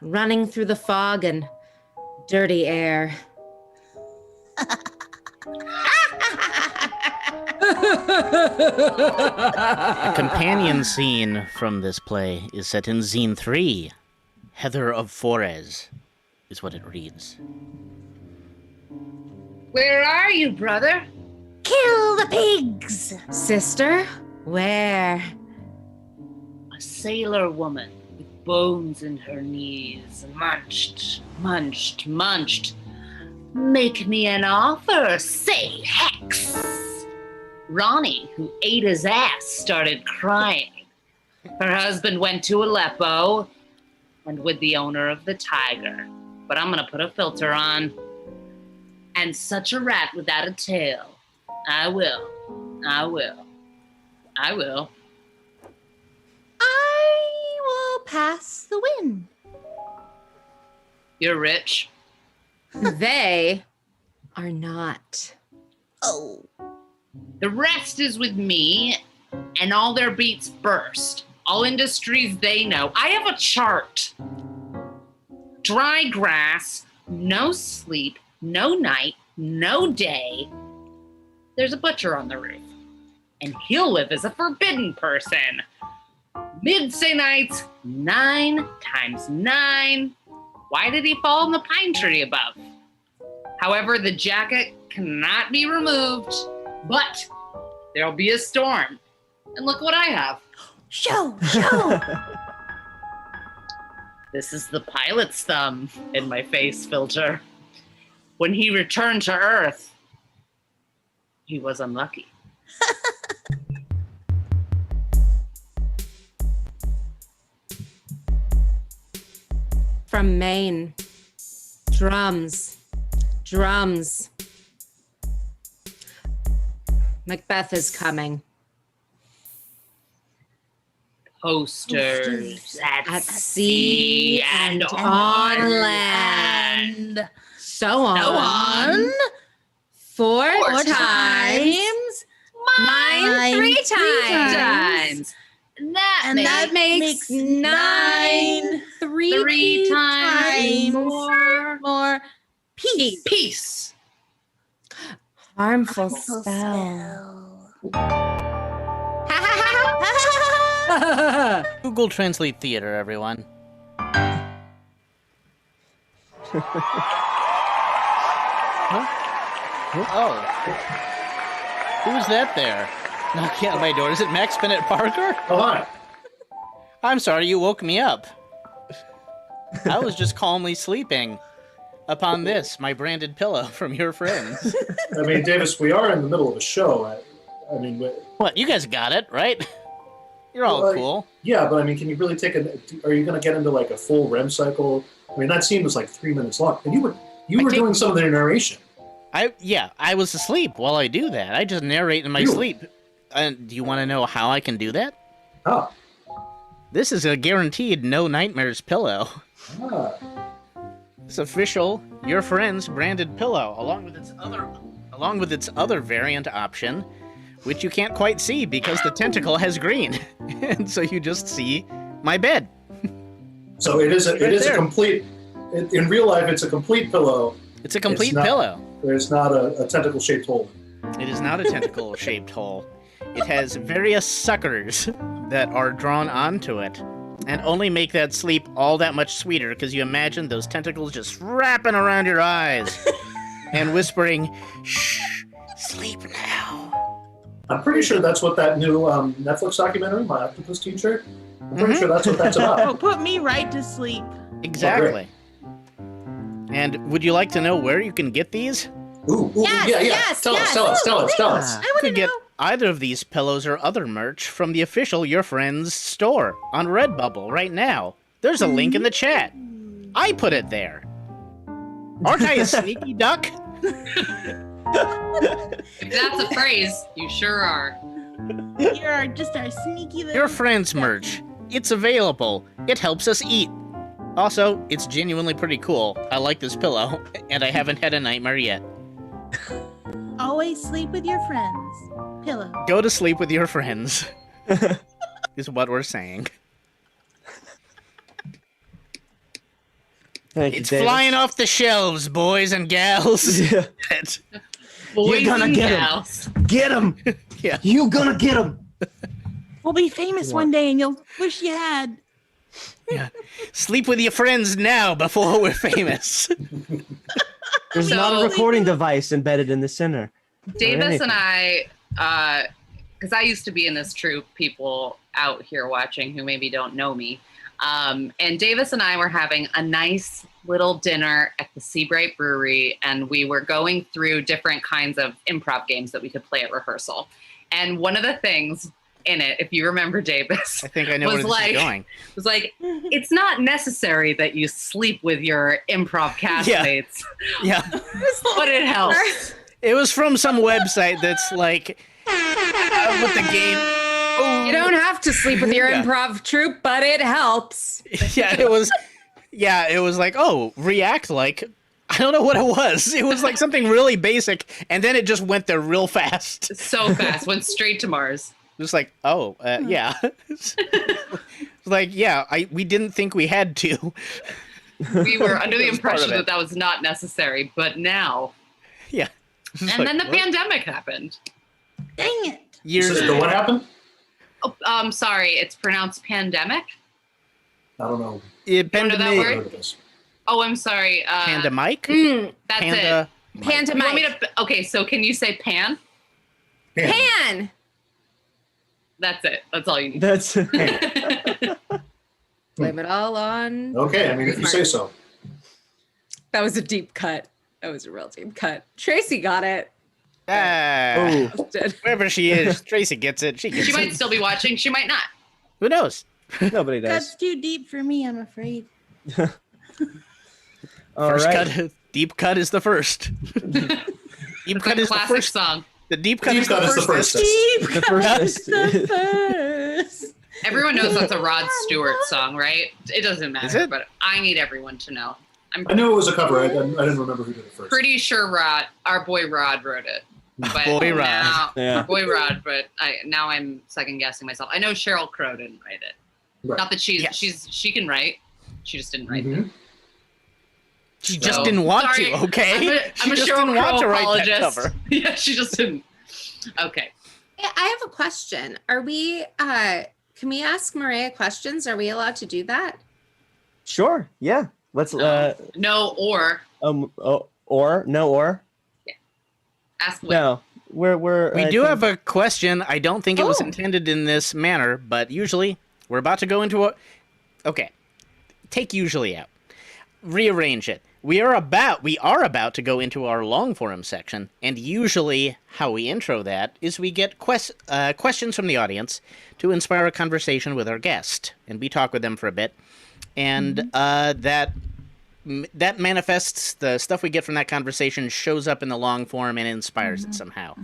Running through the fog and dirty air. A companion scene from this play is set in Scene 3, Heather of Forres, is what it reads. Where are you, brother? kill the pigs. Sister, where? A sailor woman with bones in her knees, munched, munched, munched. Make me an offer, say hex. Ronnie, who ate his ass, started crying. Her husband went to Aleppo and with the owner of the tiger. But I'm gonna put a filter on. And such a rat without a tail. I will. I will. I will. I will pass the win. You're rich. They are not. Oh. The rest is with me, and all their beats burst. All industries they know. I have a chart. Dry grass, no sleep, no night, no day. There's a butcher on the roof, and he'll live as a forbidden person. Midsay nights, 9 times 9. Why did he fall in the pine tree above? However, the jacket cannot be removed, but there'll be a storm. And look what I have. Show. This is the pilot's thumb in my face filter. When he returned to Earth, he was unlucky. From Maine. Drums. Drums. Macbeth is coming. Posters at sea and on land. So on. Four times. Mine 3 times. That makes 9. 3 times more. Peace. Harmful spell. Google Translate Theater, everyone. Oh. Who's that there? Knocking at my door. Is it Max Bennett-Parker? Oh, hi. I'm sorry, you woke me up. I was just calmly sleeping upon this, my branded pillow from your friends. I mean, Davis, we are in the middle of a show. I mean, What, you guys got it, right? You're all well, cool. Yeah, but I mean, can you really take are you going to get into like a full REM cycle? I mean, that scene was like 3 minutes long. And you were doing some of the narration. I was asleep while I do that. I just narrate in my sleep. And do you want to know how I can do that? Oh. This is a guaranteed no nightmares pillow. Ah. It's official Your Friends branded pillow, along with its other variant option, which you can't quite see because the tentacle has green, and so you just see my bed. So it is a complete. In real life, it's a complete pillow. It's a complete pillow. There's not a tentacle-shaped hole. It is not a tentacle-shaped hole. It has various suckers that are drawn onto it, and only make that sleep all that much sweeter because you imagine those tentacles just wrapping around your eyes and whispering, "Shh, sleep now." I'm pretty sure that's what that new Netflix documentary, My Octopus Teacher, I'm pretty sure that's what that's Oh, about. put me right to sleep. Exactly. And would you like to know where you can get these? Ooh, Yes, yeah. yes, Tell yes. us. I You want could to get know. either of these pillows or other merch from the official Your Friends store on Redbubble right now. There's a link in the chat. I put it there. Aren't I a sneaky duck? If that's a phrase, you sure are. You're just our sneaky little. Your Friends merch. It's available. It helps us eat. Also, it's genuinely pretty cool. I like this pillow, and I haven't had a nightmare yet. Always sleep with your friends. Pillow. Go to sleep with your friends, is what we're saying. Thank you, It's Davis. flying off the shelves, boys and gals. Yeah. Boys gonna and get 'em. gals. Get him! Yeah. You gonna get him! We'll be famous one day, and you'll wish you had. Yeah. Sleep with your friends now before we're famous. There's not a recording device embedded in the center. Davis and I, because I used to be in this troupe, people out here watching who maybe don't know me. And Davis and I were having a nice little dinner at the Seabright Brewery, and we were going through different kinds of improv games that we could play at rehearsal. And one of the things in it, if you remember, Davis, I think I know where this is going. Was like, it's not necessary that you sleep with your improv castmates. Yeah. But it helps. It was from some website that's like, with the game. Oh. You don't have to sleep with your improv troupe, but it helps. Yeah, it was like, oh, react like, I don't know what it was. It was like something really basic, and then it just went there real fast. So fast, went straight to Mars. Just like, oh, yeah. It's like, yeah, we didn't think we had to. We were under the impression that was not necessary, but now. Yeah. And like, then the pandemic happened. Dang it. What happened? Oh, I'm sorry, it's pronounced pandemic? I don't know. You don't know that word? Oh, I'm sorry. Pandemic? That's it. Pandemic. Okay, so can you say pan? Pan! That's it. That's all you need. That's Blame it all on. Okay, I mean, if you say so. That was a deep cut. That was a real deep cut. Tracy got it. Wherever she is, Tracy gets it. She might still be watching. She might not. Who knows? Nobody does. That's too deep for me, I'm afraid. First cut. Deep cut is the first. Deep cut is the first song. The deep cut is the first. Deep cut is the first. Everyone knows that's a Rod Stewart song, right? It doesn't matter, Is it? but I need everyone to know. I knew it was a cover. I didn't remember who did it first. Pretty sure our boy Rod wrote it. But Boy Rod. Now, Yeah. Our boy Rod, but now I'm second guessing myself. I know Sheryl Crow didn't write it. Right. Not that she can write. She just didn't write it. She just didn't want to, okay? I'm a just Sheryl didn't want to Crow write that apologist. cover. Yeah, she just didn't. Okay. I have a question. Are we, can we ask Moreah questions? Are we allowed to do that? Sure. Yeah. Let's. No or. Or. Ask what? No. We do have a question. I don't think it was intended in this manner, but usually we're about to go into a. Okay, take usually out. Rearrange it. We are about to go into our long forum section, and usually how we intro that is we get questions from the audience to inspire a conversation with our guest, and we talk with them for a bit, and that manifests the stuff we get from that conversation shows up in the long form and inspires it somehow.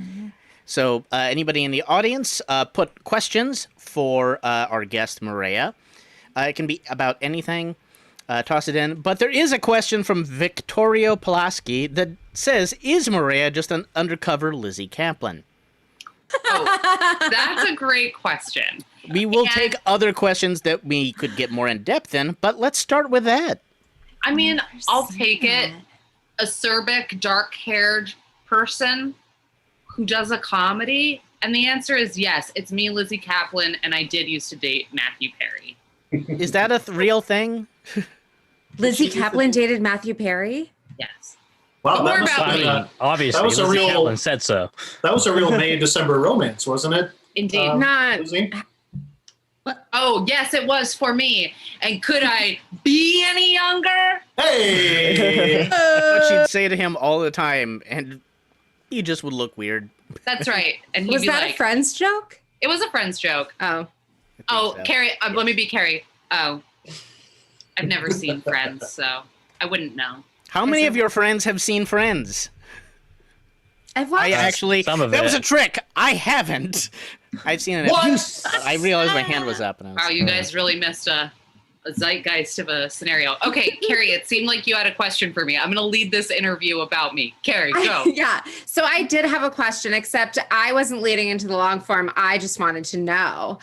So anybody in the audience, put questions for our guest Moreah. It can be about anything. Toss it in. But there is a question from Victorio Pulaski that says, is Moreah just an undercover Lizzie Kaplan? Oh, that's a great question. We will take other questions that we could get more in depth in, but let's start with that. I mean, I'll take it. Acerbic, dark-haired person who does a comedy. And the answer is yes. It's me, Lizzie Kaplan, and I did used to date Matthew Perry. Is that a real thing? Lizzie Kaplan dated Matthew Perry? Yes. Wow, that More must about have me. been Obviously, that was a Lizzie real- Kaplan said so. that was a real May December romance, wasn't it? Indeed. Not. Lizzie? Oh, yes, it was for me. And could I be any younger? Hey! But she'd say to him all the time, and he just would look weird. That's right. And he'd Was be that like, a friend's joke? it was a friend's joke. Oh. Oh, so. Carrie, let me be Carrie. Oh, I've never seen Friends, so I wouldn't know. How many of your friends have seen Friends? I've watched I actually, Some of that was it. a trick. I haven't. I've seen it. What? I realized my hand was up. And I was Wow, you guys really missed a zeitgeist of a scenario. Okay, Carrie, it seemed like you had a question for me. I'm going to lead this interview about me. Carrie, go. Yeah. So I did have a question, except I wasn't leading into the long form. I just wanted to know,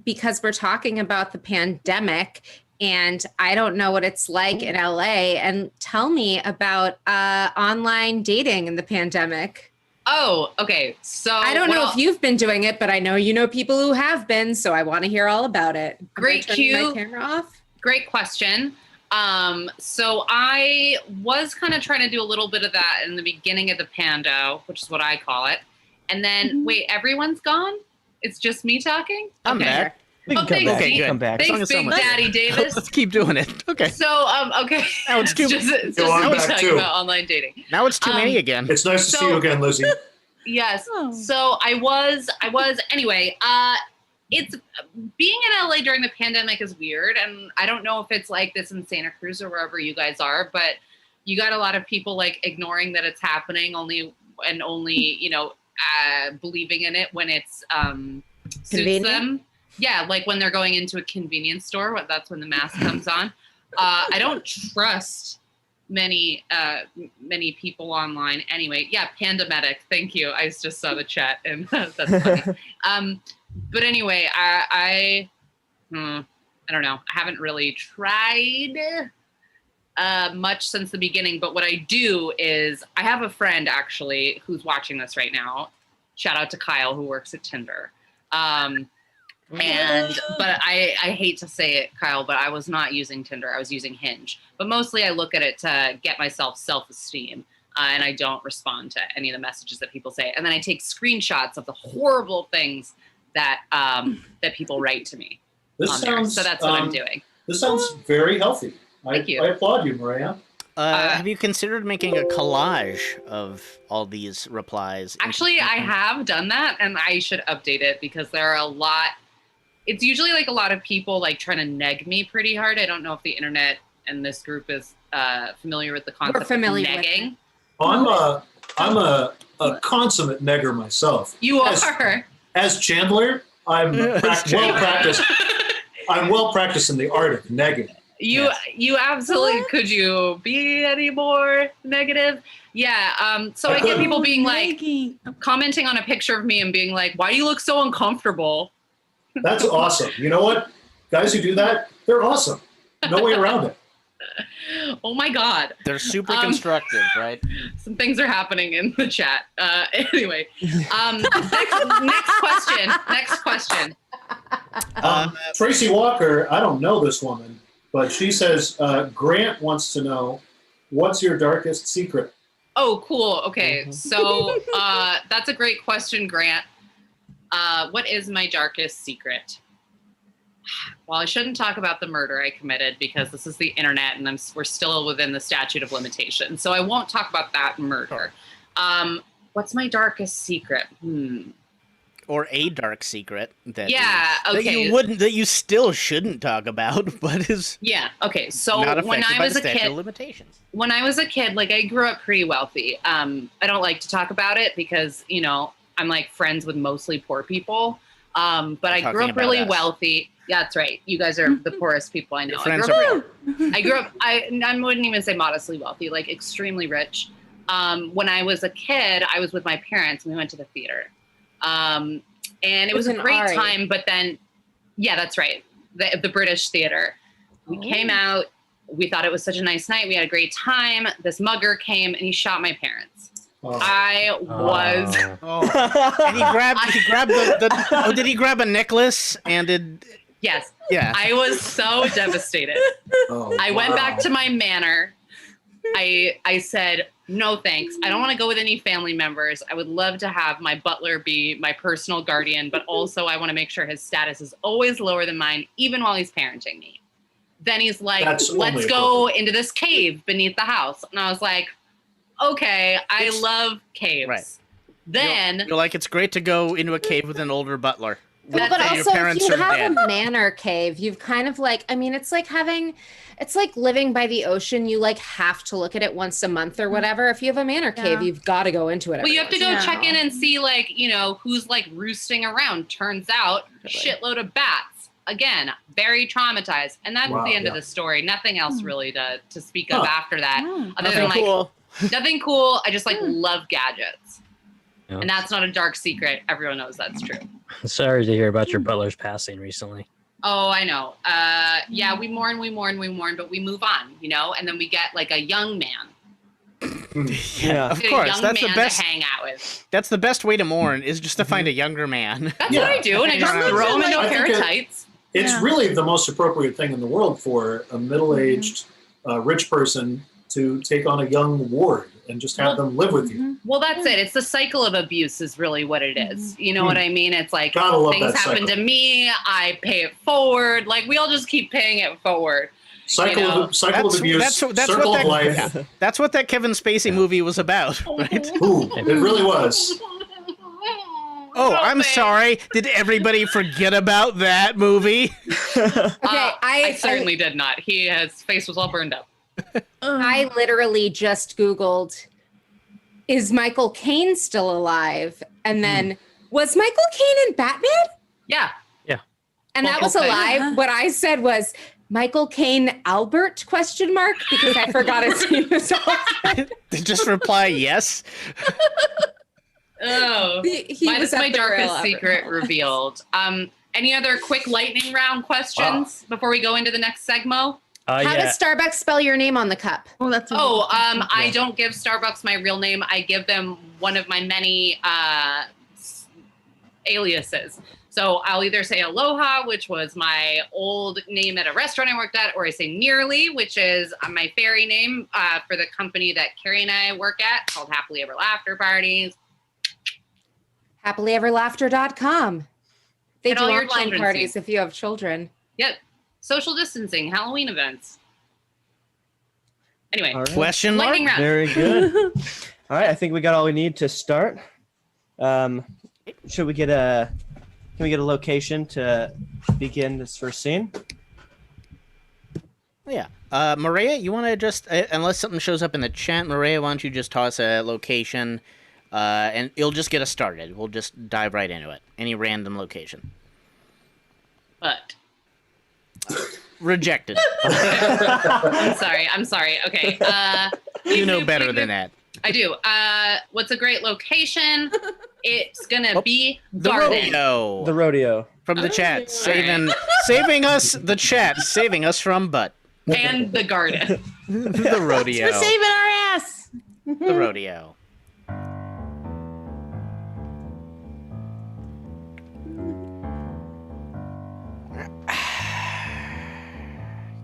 because we're talking about the pandemic, and I don't know what it's like in LA. And tell me about online dating in the pandemic. Oh, okay. So I don't know if you've been doing it, but I know you know people who have been, so I want to hear all about it. Am I Great turning cue. my camera off? Great question. So I was kind of trying to do a little bit of that in the beginning of the Pando, which is what I call it. And then, wait, everyone's gone? It's just me talking? I'm Okay. back. We can Okay, come back. okay, We can good. come back. As long Thanks, as Big someone's- Daddy Davis. Let's keep doing it. Okay. So, okay. Now it's too- it's Go just on me back, talking too. about online dating. Now it's too many again. It's nice to see you again, Lizzie. Yes. Oh. So I was anyway, it's being in LA during the pandemic is weird, and I don't know if it's like this in Santa Cruz or wherever you guys are, but you got a lot of people like ignoring that it's happening only believing in it when it's suits Convenient? them. Yeah, like when they're going into a convenience store, that's when the mask comes on. I don't trust many people online. Anyway, yeah, Pandemedic. Thank you. I just saw the chat, and that's funny. But anyway, I don't know. I haven't really tried much since the beginning. But what I do is I have a friend actually who's watching this right now. Shout out to Kyle who works at Tinder. But I hate to say it, Kyle, but I was not using Tinder. I was using Hinge. But mostly I look at it to get myself self-esteem. And I don't respond to any of the messages that people say. And then I take screenshots of the horrible things that that people write to me on there. So that's what I'm doing. This sounds very healthy. Thank you. I applaud you, Moreah. Have you considered making a collage of all these replies? Actually, I have done that, and I should update it because there are a lot. It's usually like a lot of people like trying to neg me pretty hard. I don't know if the internet and this group is familiar with the concept familiar of with negging. I'm a consummate negger myself. You are. As Chandler, I'm well practiced. I'm well practiced in the art of negging. You absolutely could you be any more negative? Yeah. So I get people being like commenting on a picture of me and being like, "Why do you look so uncomfortable?" That's awesome. You know what? Guys who do that, they're awesome. No way around it. Oh my God. They're super constructive, right? Some things are happening in the chat. Anyway, next question. Tracy Walker, I don't know this woman, but she says, Grant wants to know, what's your darkest secret? Oh, cool. Okay. So that's a great question, Grant. What is my darkest secret? Well, I shouldn't talk about the murder I committed because this is the internet and we're still within the statute of limitations. So I won't talk about that murder. What's my darkest secret? Or a dark secret that you still shouldn't talk about, but is okay. So not when affected I by was the a statute kid, of limitations. when I was a kid, like I grew up pretty wealthy. I don't like to talk about it because I'm like friends with mostly poor people. But I grew up really wealthy. Yeah, that's right. You guys are the poorest people I know. I grew up, I wouldn't even say modestly wealthy, like extremely rich. When I was a kid, I was with my parents and we went to the theater. And it was a great time, but then, yeah, that's right. The British theater. We came out, we thought it was such a nice night. We had a great time. This mugger came and he shot my parents. I was. And he grabbed the did he grab a necklace and did? Yes. Yeah. I was so devastated. I went back to my manor. I said, no thanks. I don't want to go with any family members. I would love to have my butler be my personal guardian, but also I want to make sure his status is always lower than mine, even while he's parenting me. Then he's like, let's go into this cave beneath the house. And I was like, okay, I love caves. Right. Then you're like, it's great to go into a cave with an older butler. But also, if you have a manor cave, you've kind of like, I mean, it's like living by the ocean. You like have to look at it once a month or whatever. If you have a manor cave, you've got to go into it. Well, you have to go check in and see like, who's like roosting around. Turns out shitload of bats. Again, very traumatized. And that's the end of the story. Nothing else really to speak of after that. Other than like, nothing cool. I just like love gadgets. Yeah. And that's not a dark secret. Everyone knows that's true. Sorry to hear about your butler's passing recently. Oh, I know. Yeah, we mourn, but we move on, and then we get like a young man. Yeah, of course. That's the best to hang out with. That's the best way to mourn is just to find a younger man. That's what I do, and I just throw him into a pair of tights. It's really the most appropriate thing in the world for a middle-aged a rich person to take on a young ward and just have them live with you. Well, that's it. It's the cycle of abuse is really what it is. You know what I mean? It's like Gotta love things that happen cycle. to me, I pay it forward. Like we all just keep paying it forward. Cycle of abuse, that's circle what of life. yeah, that's what that Kevin Spacey movie was about, right? Ooh, it really was. Oh, I'm sorry. Did everybody forget about that movie? I certainly did not. His face was all burned up. I literally just Googled, is Michael Caine still alive? And then, was Michael Caine in Batman? Yeah. And that was alive. What I said was, Michael Caine Albert, question mark, because I forgot his name was Just reply yes. Oh, He my was at the darkest Royal secret Albert. revealed. Any other quick lightning round questions before we go into the next segmo? How does Starbucks spell your name on the cup? Oh, that's I don't give Starbucks my real name. I give them one of my many aliases. So I'll either say Aloha, which was my old name at a restaurant I worked at, or I say Nearly, which is my fairy name for the company that Carrie and I work at called Happily Ever Laughter Parties. HappilyEverLaughter.com. They Get do all your online children parties seen. if you have children. Yep. Social distancing, Halloween events. Anyway, All right. Question mark? lightning round. Very good. All right, I think we got all we need to start. Should we get a? Can we get a location to begin this first scene? Yeah. Moreah, you want to just, unless something shows up in the chat, Moreah, why don't you just toss a location, and it'll just get us started. We'll just dive right into it. Any random location. But Rejected. I'm sorry. Okay. You know better than that. I do. What's a great location? It's gonna be The garden. rodeo. The rodeo. From the chat, saving us the chat, saving us from butt. And the garden. The rodeo. We're saving our ass. The rodeo.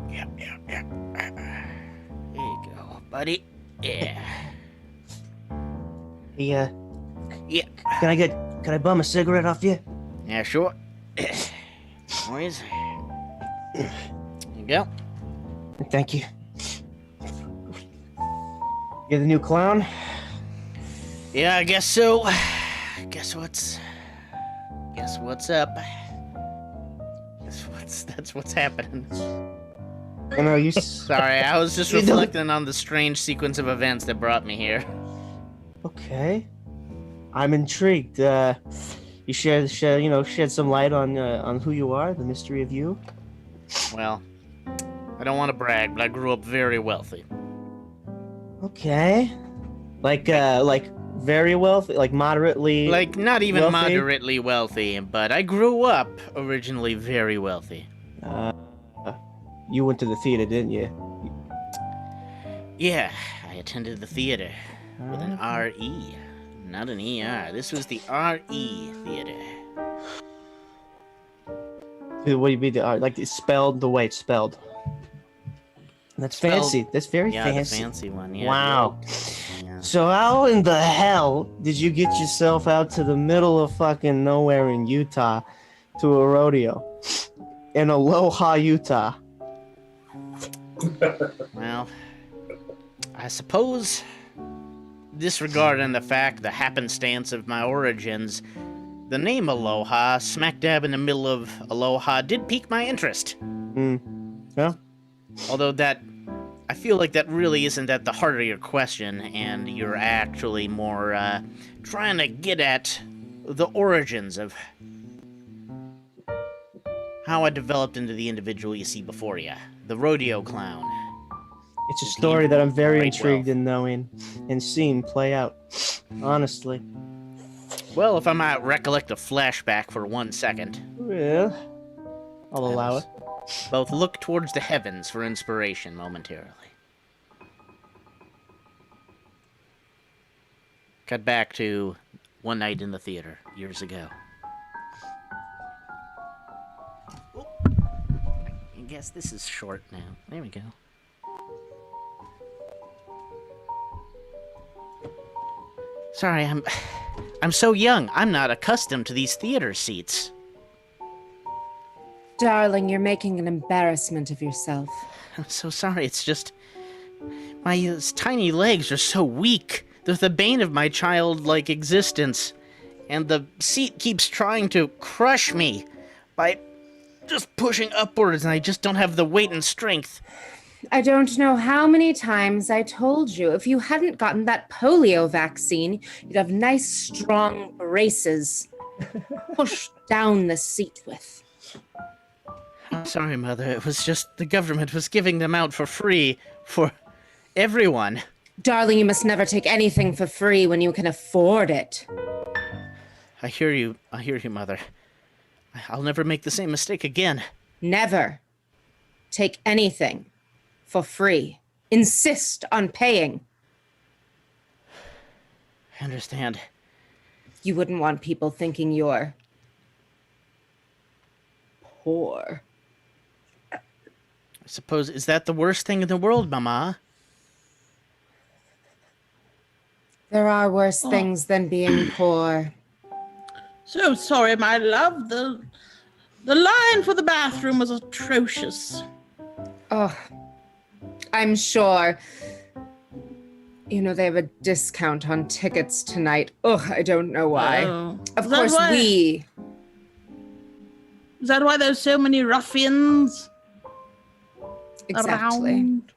Yep. There you go, buddy. Yeah. Hey, Yeah. can I bum a cigarette off you? Yeah, sure. Ruiz. There you go. Thank you. You're the new clown? Yeah, I guess so. Guess what's up? That's what's happening. I know you. Sorry, I was just reflecting on the strange sequence of events that brought me here. Okay. I'm intrigued. You shed some light on who you are, the mystery of you. Well, I don't want to brag, but I grew up very wealthy. Okay. Like very wealthy, like moderately. Like, not even wealthy? moderately wealthy, but I grew up originally very wealthy. You went to the theater, didn't you? Yeah, I attended the theater with an R-E, not an E-R. This was the R-E theater. What do you mean? Like it's spelled the way it's spelled. That's Spelled- fancy. That's very Yeah, fancy. the fancy one, yeah. Wow. Yeah. So how in the hell did you get yourself out to the middle of fucking nowhere in Utah to a rodeo? In Aloha, Utah. Well, I suppose, disregarding the happenstance of my origins, the name Aloha, smack dab in the middle of Aloha, did pique my interest. Yeah. Although I feel like that really isn't at the heart of your question, and you're actually more trying to get at the origins of how I developed into the individual you see before you, the rodeo clown. It's a story that I'm very Great intrigued wealth. in knowing and seeing play out. Honestly. Well, if I might recollect a flashback for 1 second, Well, I'll allow it. both look towards the heavens for inspiration momentarily. Cut back to one night in the theater years ago. I guess this is short now. There we go. Sorry, I'm so young. I'm not accustomed to these theater seats. Darling, you're making an embarrassment of yourself. I'm so sorry. It's just my tiny legs are so weak. They're the bane of my childlike existence, and the seat keeps trying to crush me by just pushing upwards, and I just don't have the weight and strength. I don't know how many times I told you, if you hadn't gotten that polio vaccine, you'd have nice, strong braces. Push down the seat with. I'm sorry, Mother. It was just the government was giving them out for free for everyone. Darling, you must never take anything for free when you can afford it. I hear you, Mother. I'll never make the same mistake again. Never take anything for free. Insist on paying. I understand. You wouldn't want people thinking you're poor. I suppose, is that the worst thing in the world, Mama? There are worse things than being poor. So sorry, my love. The line for the bathroom was atrocious. Oh, I'm sure. You know, they have a discount on tickets tonight. Ugh, I don't know why. Oh. Of Is that course, why- we. Is that why there's so many ruffians Exactly. around?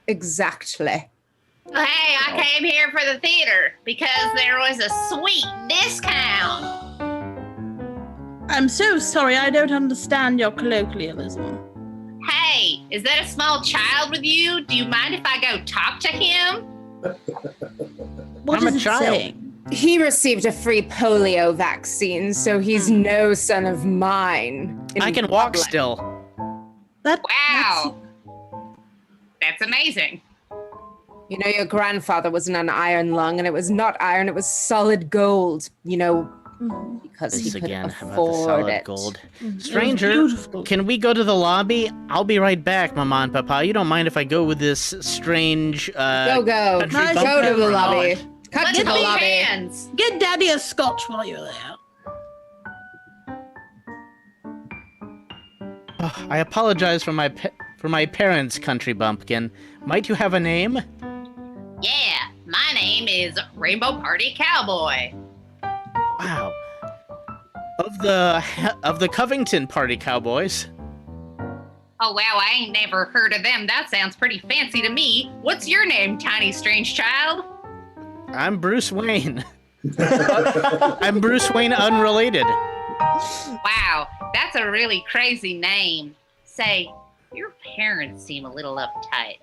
Exactly. Hey, I came here for the theater because there was a sweet discount. I'm so sorry, I don't understand your colloquialism. Hey, is that a small child with you? Do you mind if I go talk to him? What I'm is a it child. saying? He received a free polio vaccine, so he's no son of mine. in I can walk public. still. Wow. That's amazing. You know, your grandfather wasn't an iron lung, and it was not iron, it was solid gold. You know, because he This could again about the afford solid it. gold. It was Stranger, beautiful. can we go to the lobby? I'll be right back, Mama and Papa. You don't mind if I go with this strange, Go. country Nice. bumpkin Go to the or lobby. not? Cut Let's to the hold lobby. hands. Get Daddy a scotch while you're there. Oh, I apologize for my parents, country bumpkin. Might you have a name? Yeah, my name is Rainbow Party Cowboy. Wow. Of the Covington Party Cowboys. Oh, wow, I ain't never heard of them. That sounds pretty fancy to me. What's your name, tiny strange child? I'm Bruce Wayne. I'm Bruce Wayne unrelated. Wow, that's a really crazy name. Say, your parents seem a little uptight.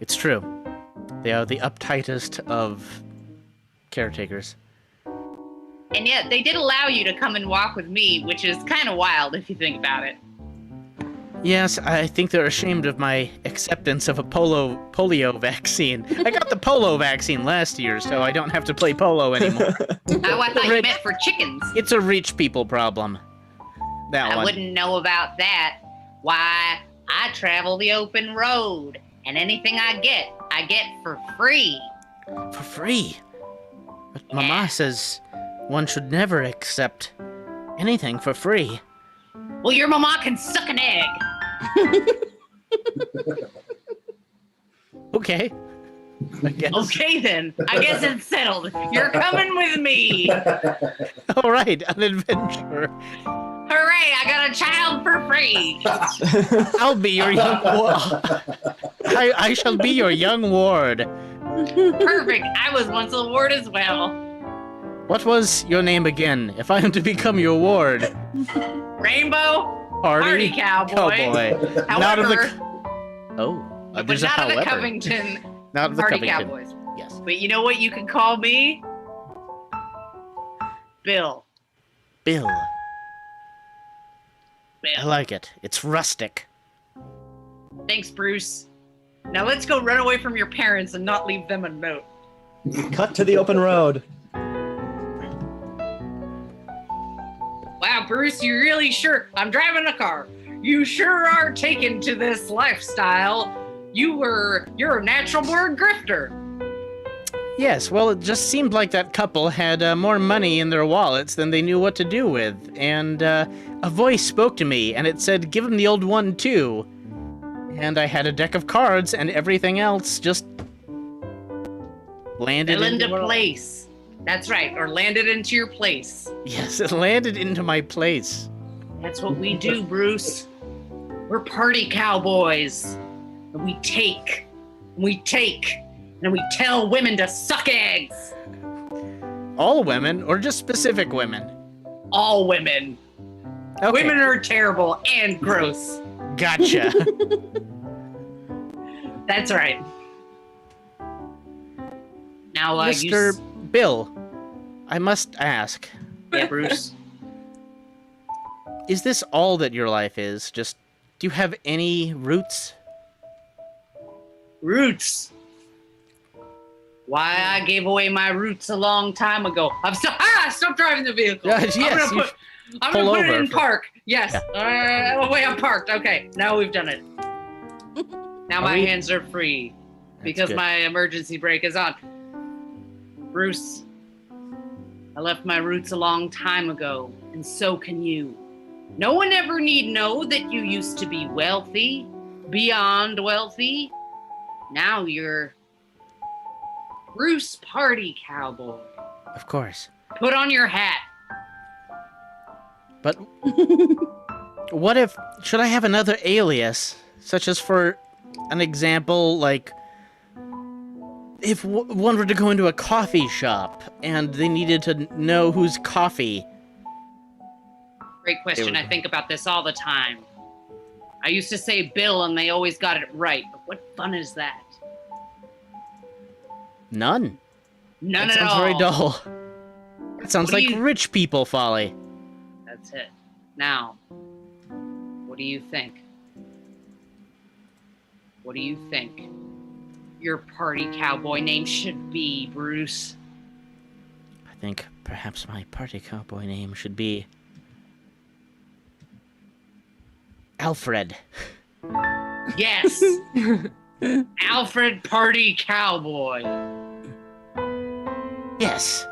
It's true. They are the uptightest of caretakers. And yet, they did allow you to come and walk with me, which is kind of wild if you think about it. Yes, I think they're ashamed of my acceptance of a polio vaccine. I got the polo vaccine last year, so I don't have to play polo anymore. Oh, I thought you Rich- meant for chickens. It's a rich people problem. That I one. wouldn't know about that. Why, I travel the open road, and anything I get for free. For free. But Yeah. Mama says one should never accept anything for free. Well, your mama can suck an egg. Okay. I guess. Okay, then. I guess it's settled. You're coming with me. All right, an adventure. Hooray, I got a child for free. I'll be your young I shall be your young ward. Perfect. I was once a ward as well. What was your name again? If I am to become your ward. Rainbow Party Cowboy. Not of the. However, Oh, but there's a not of the however. Covington Not of the Party Covington. Cowboys. Yes. But you know what you can call me? Bill. Bill. I Bill. like it. It's rustic. Thanks, Bruce. Now let's go run away from your parents and not leave them a note. Cut to the open road. Wow, Bruce, you really sure? I'm driving a car. You sure are taken to this lifestyle. You're a natural born grifter. Yes, well, it just seemed like that couple had more money in their wallets than they knew what to do with. And a voice spoke to me, and it said, give him the old one, too. And I had a deck of cards, and everything else just landed Fell into into place. That's right, or landed into your place. Yes, it landed into my place. That's what we do, Bruce. We're party cowboys. And we take, and we tell women to suck eggs. All women, or just specific women? All women. Okay. Women are terrible and gross. Gotcha. That's right. Now, Mr. Bill, I must ask, Yeah, Bruce. is this all that your life is? Just, do you have any roots? Roots. Why I gave away my roots a long time ago. Stop driving the vehicle. Yes, I'm gonna pull put it over in for- park. Yes. Wait, I'm parked. Okay, now we've done it. Now my hands are free because good. my emergency brake is on. Bruce, I left my roots a long time ago, and so can you. No one ever need know that you used to be wealthy, beyond wealthy. Now you're Bruce Party Cowboy. Of course. Put on your hat. But what if, should I have another alias, such as for an example, like, if one were to go into a coffee shop and they needed to know whose coffee. Great question. I think about this all the time. I used to say Bill and they always got it right. But what fun is that? None. None That at sounds all. very dull. It sounds What do like you- rich people folly. That's it. Now, what do you think? What do you think your party cowboy name should be, Bruce? I think perhaps my party cowboy name should be Alfred. Yes! Alfred Party Cowboy. Yes.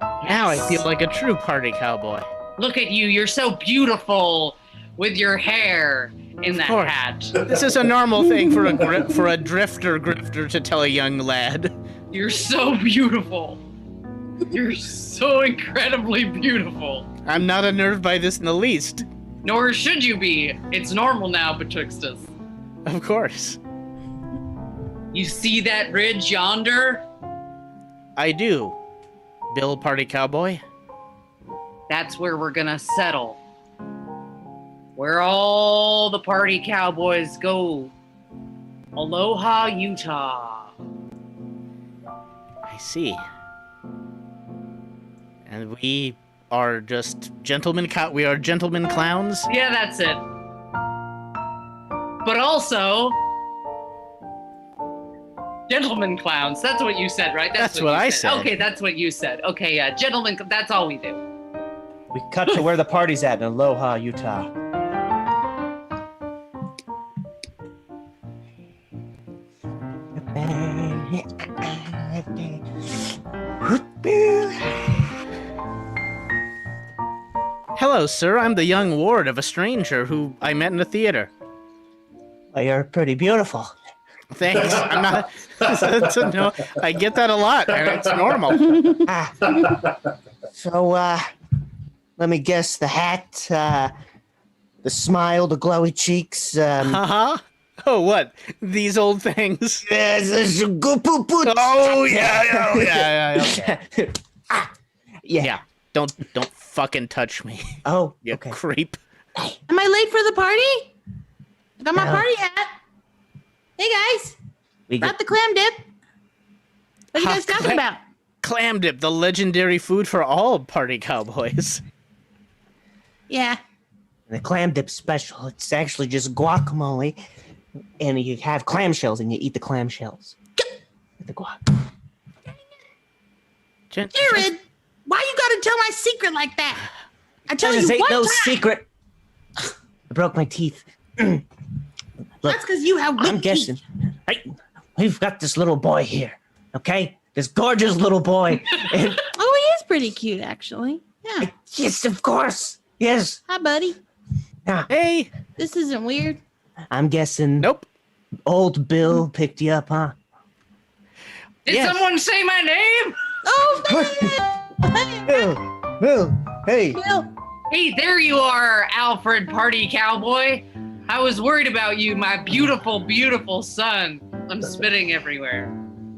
Now I feel like a true party cowboy. Look at you. You're so beautiful with your hair in that course. hat. This is a normal thing for a drifter grifter to tell a young lad. You're so beautiful. You're so incredibly beautiful. I'm not unnerved by this in the least. Nor should you be. It's normal now betwixt us. Of course. You see that ridge yonder? I do. Bill Party Cowboy. That's where we're gonna settle. Where all the party cowboys go. Aloha, Utah. I see. And we are just gentlemen we are gentlemen clowns? Yeah, that's it. But also, gentlemen clowns. That's what you said, right? That's what you I said. Okay, that's what you said. Okay, yeah, gentlemen, that's all we do. We cut to where the party's at in Aloha, Utah. Hello, sir. I'm the young ward of a stranger who I met in the theater. Well, you're pretty beautiful. Thanks. I'm not. No, I get that a lot, and it's normal. So, let me guess, the hat, the smile, the glowy cheeks, Uh-huh. Oh, what? These old things? Oh, yeah. yeah. Don't fucking touch me, Oh, you okay. creep. Am I late for the party? I got my No. party hat. Hey guys, We brought get, the clam dip. What are you guys talking about? Clam dip, the legendary food for all party cowboys. Yeah. the clam dip special. It's actually just guacamole, and you have clamshells, and you eat the clamshells. With the guac. Jared, why you gotta tell my secret like that? I tell This you ain't one no time. secret. I broke my teeth. Look, That's because you have I'm good guessing. Hey, we've got this little boy here, okay? this gorgeous little boy. And Oh, he is pretty cute, actually. Yeah. yes, of course. Yes. Hi, buddy. Now, Hey. This isn't weird. I'm guessing Nope. old Bill picked you up, huh? Did Yes. someone say my name? Oh, Bill, hey. Bill. Hey, there you are, Alfred Party Cowboy. I was worried about you, my beautiful, beautiful son. I'm spitting everywhere.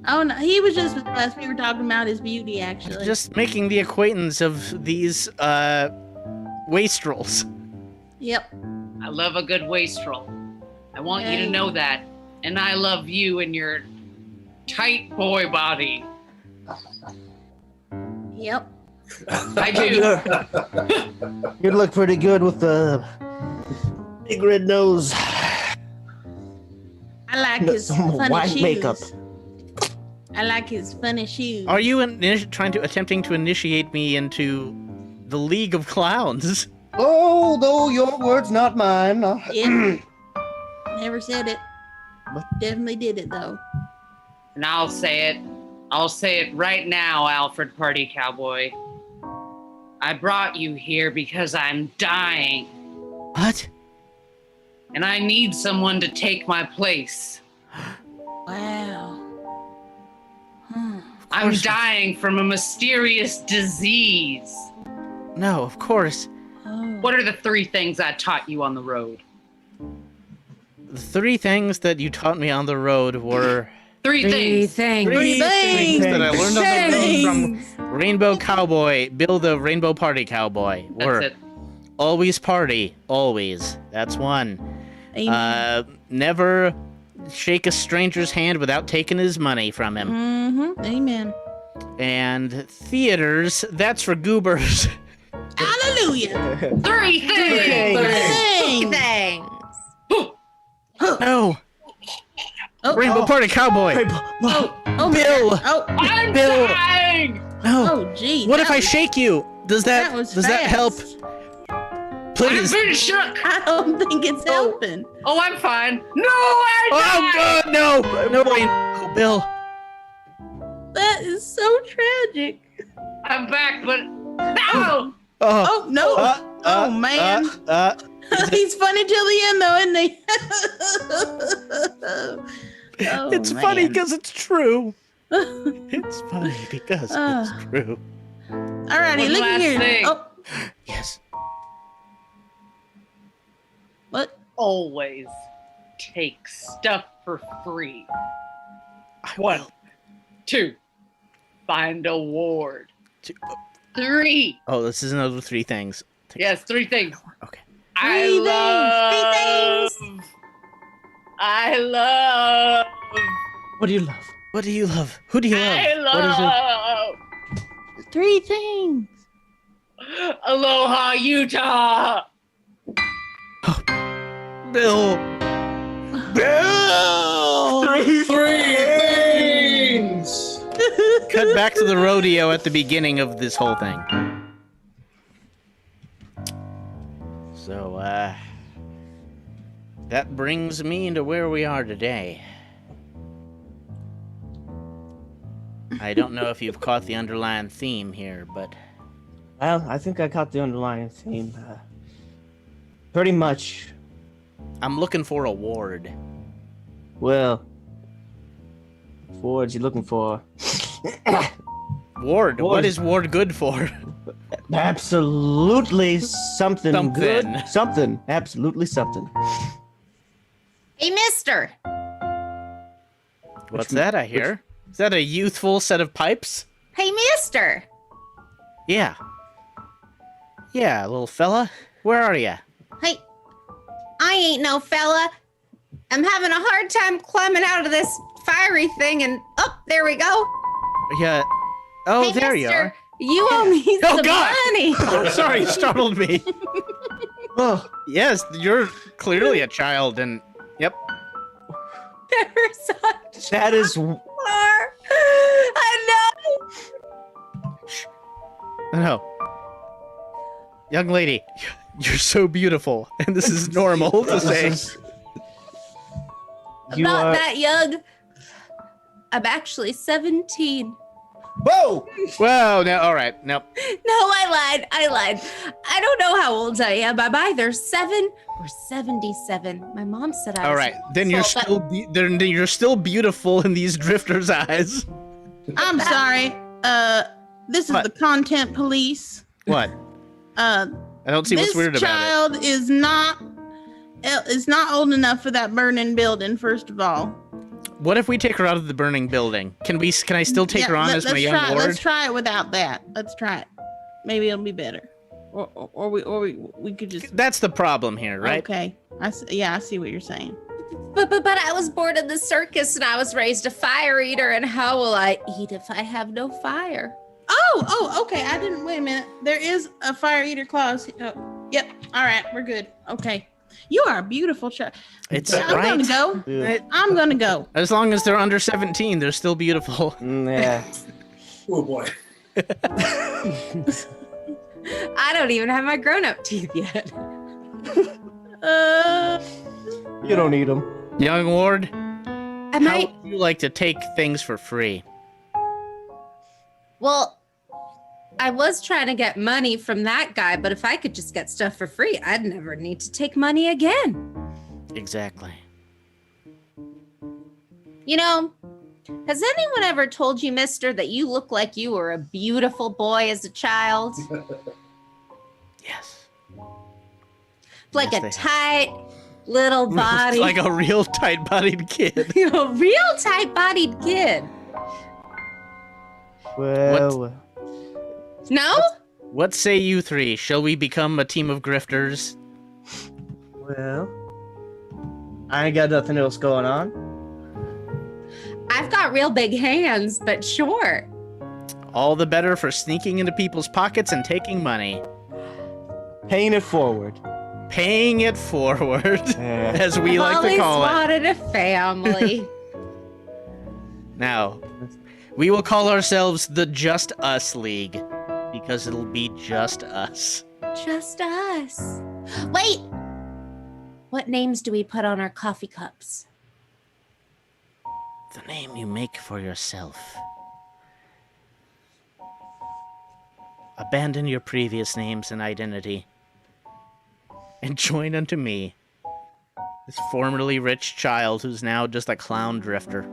Oh, no. He was just with us. We were talking about his beauty, actually. Just making the acquaintance of these wastrels. Yep. I love a good wastrel. I want you to Hey. know that. And I love you and your tight boy body. Yep. I do. You look pretty good with the big red nose. I like his Some funny white shoes. makeup. I like his funny shoes. Are you attempting to initiate me into the League of Clowns? Oh, though your words, not mine. Yeah. Never said it. Definitely did it, though. And I'll say it. I'll say it right now, Alfred Party Cowboy. I brought you here because I'm dying. What? And I need someone to take my place. Wow. Hmm. I'm dying from a mysterious disease. No, of course. Oh. What are the 3 things I taught you on the road? The 3 things that you taught me on the road were 3 things. three things that I learned on the road from Rainbow Cowboy, Bill the Rainbow Party Cowboy. Were That's it. always party, always. That's 1. Amen. Never shake a stranger's hand without taking his money from him. Mm-hmm. Amen. And theaters, that's for goobers. Hallelujah. 3 things. Dang. Thanks. No, Oh, Rainbow Party Cowboy. oh, oh, Bill. my God. Oh, I'm Bill. dying. No. oh, gee. What if I was- shake you? Does that was does that help? fast. Please. I've been shook. I don't think it's helping. Oh, I'm fine. No, I Oh died. God, no, no, oh, Bill. That is so tragic. I'm back, but no. Oh, Oh, no. Oh, man. He's funny till the end, though, isn't he? Oh, it's funny man. because it's true. It's funny because it's true. Alrighty, One look last here. thing. Oh, Yes. what? Always take stuff for free. 1, 2, find a ward. 3. Oh, this is another 3 things. Yes, 3 things. Okay. I love. I love. What do you love? What do you love? Who do you love? I What is it? 3 things. Aloha, Utah. Bill. Bill. 3 things. Cut back to the rodeo at the beginning of this whole thing. So, that brings me into where we are today. I don't know if you've caught the underlying theme here, but Well, I think I caught the underlying theme. Pretty much. I'm looking for a ward. Well, what words you looking for? Ward? What Ward. is ward good for? Absolutely something, Something. good. Something. Absolutely something. Hey, mister. What's that I hear? Is that a youthful set of pipes? Hey, mister. Yeah. Yeah, little fella. Where are ya? Hey, I ain't no fella. I'm having a hard time climbing out of this fiery thing, and oh, there we go. Yeah. Oh, hey, there you mister, are. you owe me Oh, some God. money. Oh, sorry, you startled me. Oh, Yes, you're clearly a child, and yep. Never saw it that is. before. I know. No. Young lady, you're so beautiful, and this is normal to say. You I'm not are. that young. I'm actually 17. Whoa! Whoa, no, all right, nope. No, I lied. I don't know how old I am. I'm either 7 or 77. My mom said I was. All right, then you're so, but- then you're still beautiful in these drifters' eyes. I'm sorry. This is What? the content police. What? I don't see what's weird This about it. child is not old enough for that burning building. First of all, What if we take her out of the burning building? Can I still take her on as my young lord? Let's try it without that. Let's try it. Maybe it'll be better. Or we could just. That's the problem here, right? Okay. I see what you're saying. But I was born in the circus and I was raised a fire eater. And how will I eat if I have no fire? Oh, okay. I didn't. Wait a minute. There is a fire eater clause. Oh, yep. All right. We're good. Okay. You are a beautiful child. It's I'm right. gonna go. Yeah. I'm gonna go. As long as they're under 17, they're still beautiful. Yeah. Oh boy. I don't even have my grown-up teeth yet. You don't need them. Young lord, I how might. would you like to take things for free? Well, I was trying to get money from that guy, but if I could just get stuff for free, I'd never need to take money again. Exactly. You know, has anyone ever told you, mister, that you look like you were a beautiful boy as a child? Yes. Like Yes, a they have. tight little body. Like a real tight-bodied kid. a real tight-bodied kid. Well, No? What say you three? Shall we become a team of grifters? well, I ain't got nothing else going on. I've got real big hands, but sure. All the better for sneaking into people's pockets and taking money. Paying it forward. Paying it forward, as we I've like to always call it. wanted a family. Now, we will call ourselves the Just Us League, because it'll be just us. Just us. Wait! What names do we put on our coffee cups? The name you make for yourself. Abandon your previous names and identity, and join unto me, this formerly rich child who's now just a clown drifter.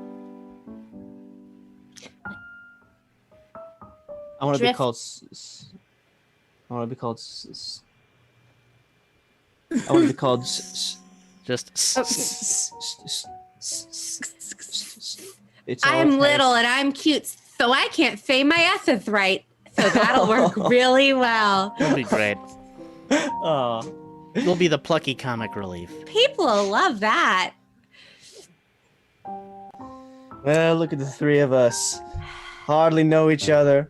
I want to be Drift. called. I want to be called. I want to be called. Just It's I all am kind little and I'm cute, so I can't say my S's right. So that'll work really well. it'll be great. Oh, You'll be the plucky comic relief. People will love that. well, look at the three of us. Hardly know each other.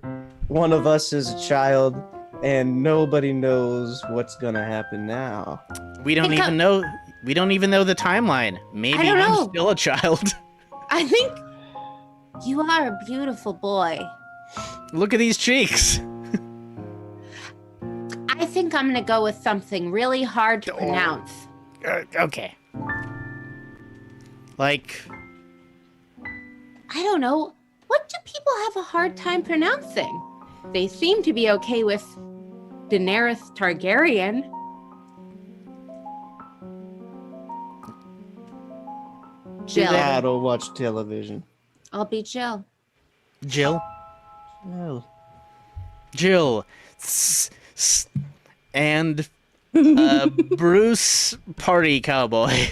One of us is a child, and nobody knows what's gonna happen now. We don't Pick even know. We don't even know the timeline. Maybe I don't I'm know. still a child. I think you are a beautiful boy. Look at these cheeks. I think I'm gonna go with something really hard to pronounce. Okay. Like, I don't know. What do people have a hard time pronouncing? They seem to be okay with Daenerys Targaryen. Jill. I don't watch television. I'll be Jill. Jill. Well, Jill. And Bruce Party Cowboy.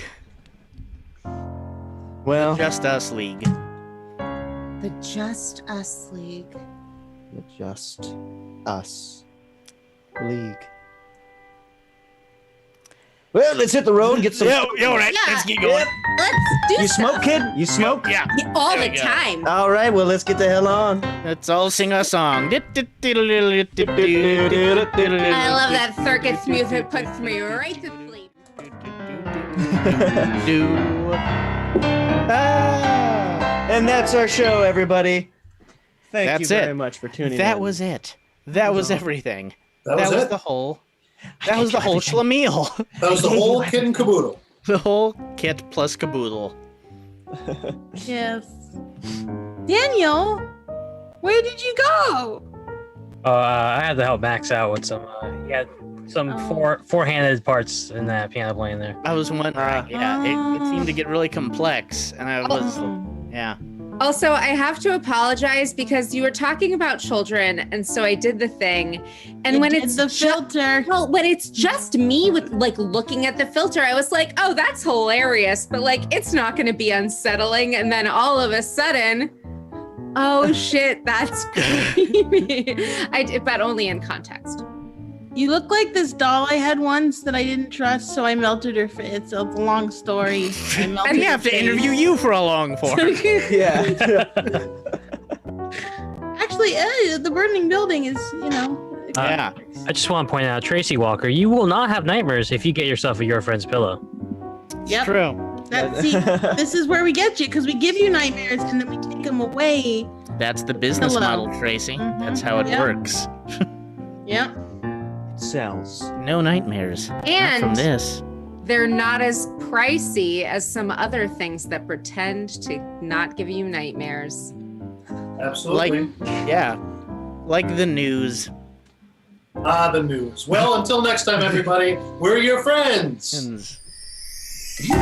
well, Just Us League. The Just Us League. the Just Us League. Well, let's hit the road and get some. All right. Yeah. Let's get going. Let's do You stuff. smoke, kid? You smoke? Yeah. All There the we go. time. All right, well, let's get the hell on. Let's all sing a song. I love that circus music. Puts me right to sleep. And that's our show, everybody. Thank That's you very it. much for tuning in. That was it. That was everything. That was it. the whole. That was the whole schlemiel. That was the whole kit and caboodle. The whole kit plus caboodle. Yes. Daniel, Where did you go? I had to help Max out with some. He had some four-handed parts in that piano playing there. I was wondering. Yeah, it seemed to get really complex, and I was. Yeah. Also, I have to apologize because you were talking about children, and so I did the thing. And when it's the filter, well, when it's just me with like looking at the filter, I was like, "Oh, that's hilarious," but like it's not going to be unsettling. And then all of a sudden, oh shit, that's creepy. But only in context. you look like this doll I had once that I didn't trust, so I melted her face. It's a long story. I I'd have to interview you for a long form. Yeah. Actually, the burning building is, Yeah. I just want to point out, Tracy Walker, you will not have nightmares if you get yourself a Your Friend's pillow. Yep. True. See, this is where we get you, because we give you nightmares and then we take them away. That's the business Hello. model, Tracy. Mhm. That's how it Yep. works. Yep. Cells. No nightmares. Not from And this. they're not as pricey as some other things that pretend to not give you nightmares. Absolutely. Like the news. The news. Well, until next time, everybody, we're your friends. And You